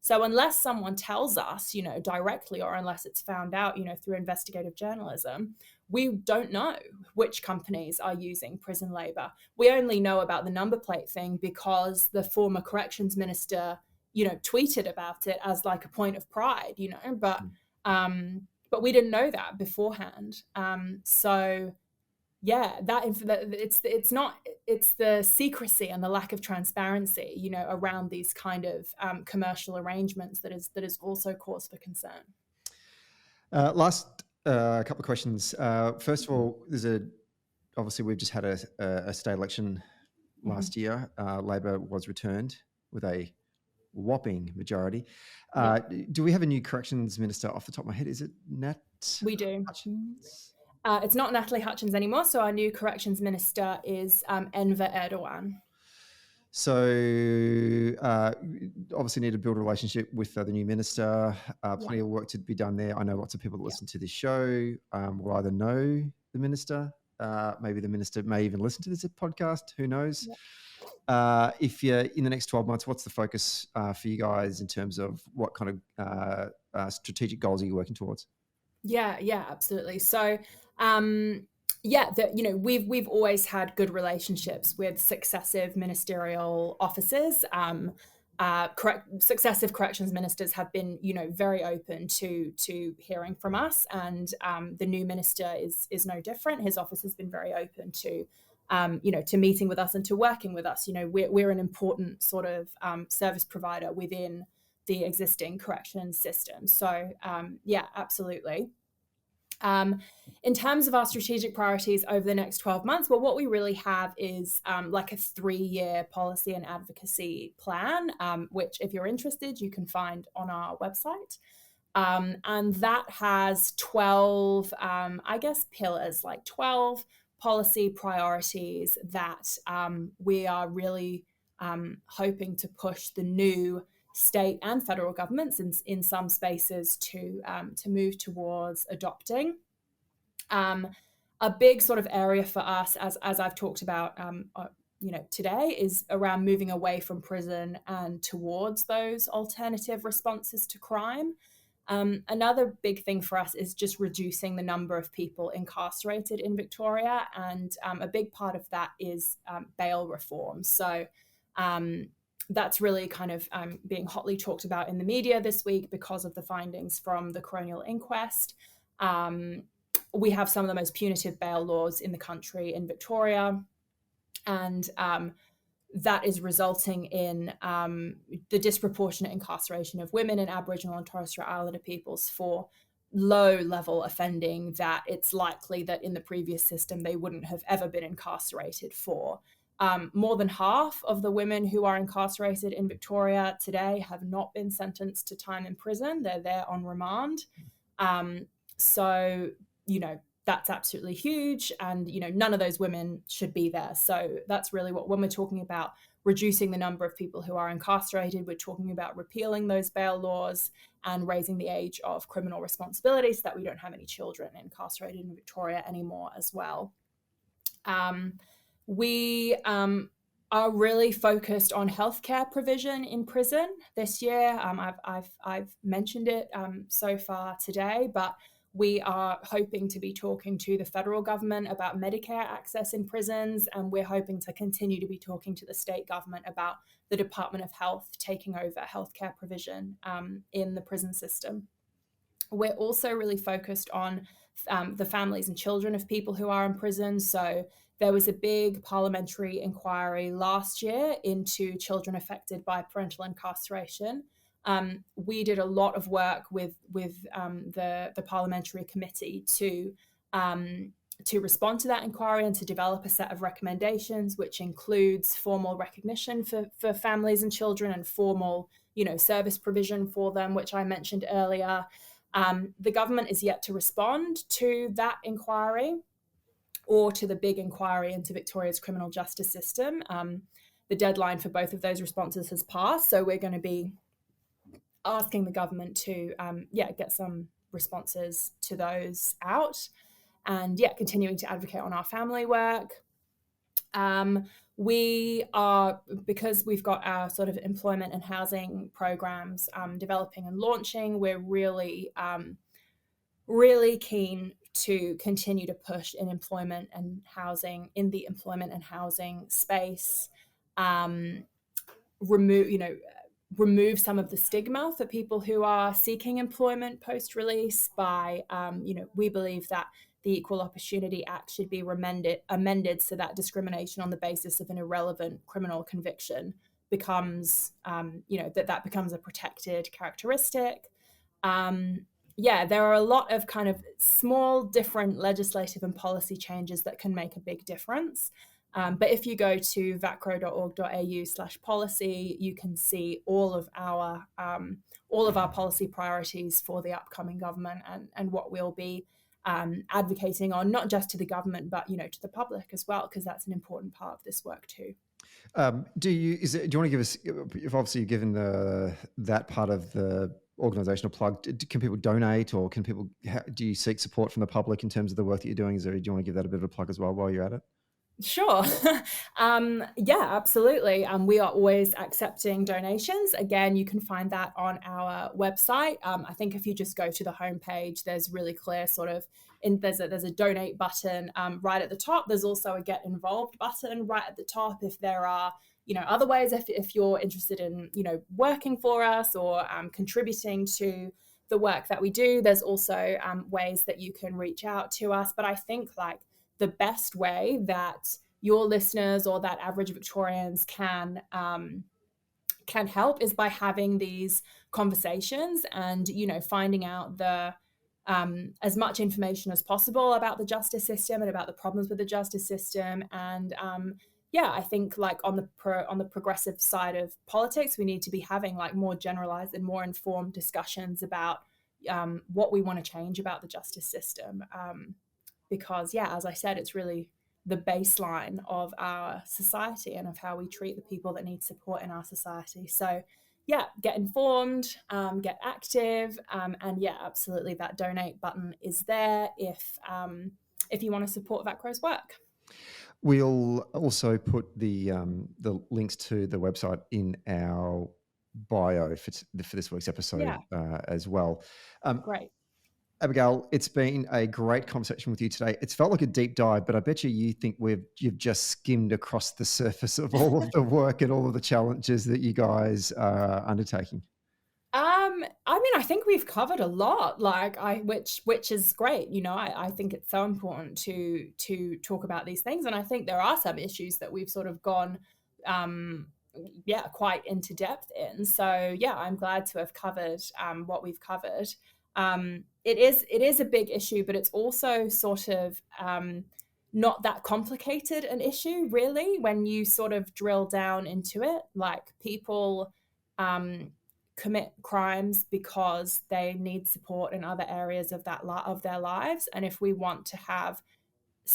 So unless someone tells us, directly, or unless it's found out, through investigative journalism, we don't know which companies are using prison labour. We only know about the number plate thing because the former corrections minister, tweeted about it as like a point of pride, but we didn't know that beforehand. So yeah, it's the secrecy and the lack of transparency, around these kind of commercial arrangements that is also cause for concern. Last couple of questions. First of all, obviously we've just had a state election last year. Labor was returned with a whopping majority. Do we have a new corrections minister off the top of my head? Is it Nat? We do. Hutchins? It's not Natalie Hutchins anymore. So our new corrections minister is Enver Erdogan. So obviously need to build a relationship with the new minister. Plenty of work to be done there. I know lots of people that listen to this show will either know the minister. Maybe the minister may even listen to this podcast. Who knows? If you're in the next 12 months, what's the focus for you guys in terms of what kind of strategic goals are you working towards? Yeah, absolutely. So, we've always had good relationships with successive ministerial officers. Successive corrections ministers have been, very open to hearing from us, and the new minister is no different. His office has been very open to, to meeting with us and to working with us. We're an important sort of service provider within the existing corrections system. So absolutely. In terms of our strategic priorities over the next 12 months, well, what we really have is like a 3-year policy and advocacy plan, which if you're interested, you can find on our website. And that has 12, pillars, like 12 policy priorities that we are really hoping to push the new state and federal governments in some spaces to move towards adopting. A big sort of area for us, as I've talked about, today, is around moving away from prison and towards those alternative responses to crime. Another big thing for us is just reducing the number of people incarcerated in Victoria, and a big part of that is bail reform. So that's really kind of being hotly talked about in the media this week because of the findings from the coronial inquest. We have some of the most punitive bail laws in the country in Victoria, and that is resulting in the disproportionate incarceration of women and Aboriginal and Torres Strait Islander peoples for low-level offending that it's likely that in the previous system they wouldn't have ever been incarcerated for. More than half of the women who are incarcerated in Victoria today have not been sentenced to time in prison. They're there on remand. So, that's absolutely huge. And, none of those women should be there. So that's really when we're talking about reducing the number of people who are incarcerated, we're talking about repealing those bail laws and raising the age of criminal responsibility so that we don't have any children incarcerated in Victoria anymore as well. We are really focused on healthcare provision in prison this year. I've mentioned it so far today, but we are hoping to be talking to the federal government about Medicare access in prisons, and we're hoping to continue to be talking to the state government about the Department of Health taking over healthcare provision in the prison system. We're also really focused on the families and children of people who are in prison. So there was a big parliamentary inquiry last year into children affected by parental incarceration. We did a lot of work with the parliamentary committee to respond to that inquiry and to develop a set of recommendations, which includes formal recognition for families and children and formal, service provision for them, which I mentioned earlier. The government is yet to respond to that inquiry or to the big inquiry into Victoria's criminal justice system. The deadline for both of those responses has passed, so we're going to be asking the government to get some responses to those out, and continuing to advocate on our family work. we are, because we've got our sort of employment and housing programs developing and launching, we're really, really keen to continue to push in employment and housing, in the employment and housing space, remove some of the stigma for people who are seeking employment post-release by, we believe that the Equal Opportunity Act should be amended so that discrimination on the basis of an irrelevant criminal conviction becomes, that becomes a protected characteristic. There are a lot of kind of small, different legislative and policy changes that can make a big difference. But if you go to vacro.org.au/policy, you can see all of our policy priorities for the upcoming government and what we'll be advocating on, not just to the government, but to the public as well, because that's an important part of this work too. Do you want to give us? If obviously you've given that part of the organisational plug, can people donate, or do you seek support from the public in terms of the work that you're doing? Do you want to give that a bit of a plug as well while you're at it? Sure. Absolutely. We are always accepting donations. Again, you can find that on our website. I think if you just go to the homepage, there's really clear there's a donate button right at the top. There's also a get involved button right at the top. If there are, other ways, if you're interested in, working for us or contributing to the work that we do, there's also ways that you can reach out to us. But I think the best way that your listeners or that average Victorians can help is by having these conversations and, finding out as much information as possible about the justice system and about the problems with the justice system. And I think on the progressive side of politics, we need to be having more generalized and more informed discussions about what we want to change about the justice system. Because, as I said, it's really the baseline of our society and of how we treat the people that need support in our society. So, get informed, get active, and absolutely, that donate button is there if you want to support Vacro's work. We'll also put the links to the website in our bio for this week's episode as well. Great. Abigail, it's been a great conversation with you today. It's felt like a deep dive, but I bet you think you've just skimmed across the surface of all of the work and all of the challenges that you guys are undertaking. I think we've covered a lot, which is great. I think it's so important to talk about these things, and I think there are some issues that we've sort of gone, quite into depth in. So I'm glad to have covered what we've covered. It is a big issue, but it's also sort of not that complicated an issue, really, when you sort of drill down into it. People commit crimes because they need support in other areas of their lives, and if we want to have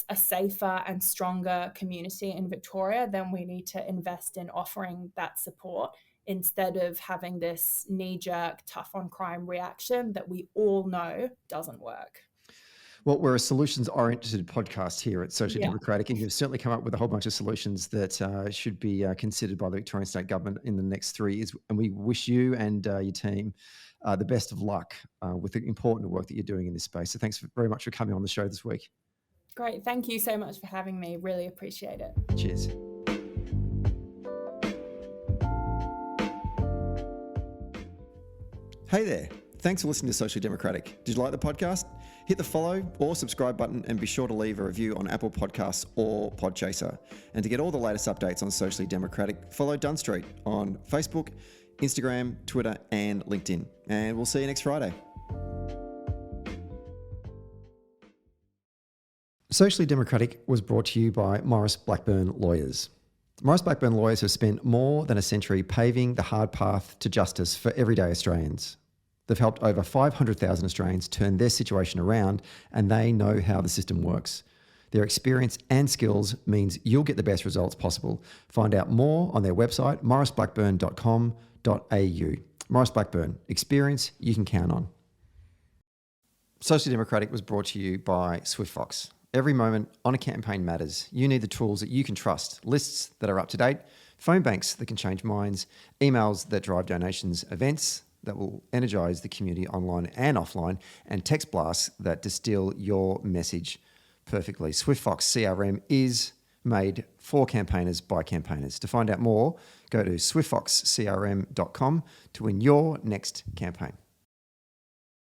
a safer and stronger community in Victoria, then we need to invest in offering that support, instead of having this knee-jerk, tough-on-crime reaction that we all know doesn't work. Well, we're a solutions-oriented podcast here at Socially Democratic, and you've certainly come up with a whole bunch of solutions that should be considered by the Victorian State Government in the next 3 years. And we wish you and your team the best of luck with the important work that you're doing in this space. So thanks very much for coming on the show this week. Great. Thank you so much for having me. Really appreciate it. Cheers. Hey there. Thanks for listening to Socially Democratic. Did you like the podcast? Hit the follow or subscribe button and be sure to leave a review on Apple Podcasts or Podchaser. And to get all the latest updates on Socially Democratic, follow Dunn Street on Facebook, Instagram, Twitter and LinkedIn. And we'll see you next Friday. Socially Democratic was brought to you by Maurice Blackburn Lawyers. Maurice Blackburn Lawyers have spent more than a century paving the hard path to justice for everyday Australians. They've helped over 500,000 Australians turn their situation around, and they know how the system works. Their experience and skills means you'll get the best results possible. Find out more on their website, mauriceblackburn.com.au. Maurice Blackburn, experience you can count on. Socially Democratic was brought to you by SwiftFox. Every moment on a campaign matters. You need the tools that you can trust, lists that are up to date, phone banks that can change minds, emails that drive donations, events that will energize the community online and offline, and text blasts that distill your message perfectly. SwiftFox CRM is made for campaigners by campaigners. To find out more, go to swiftfoxcrm.com to win your next campaign.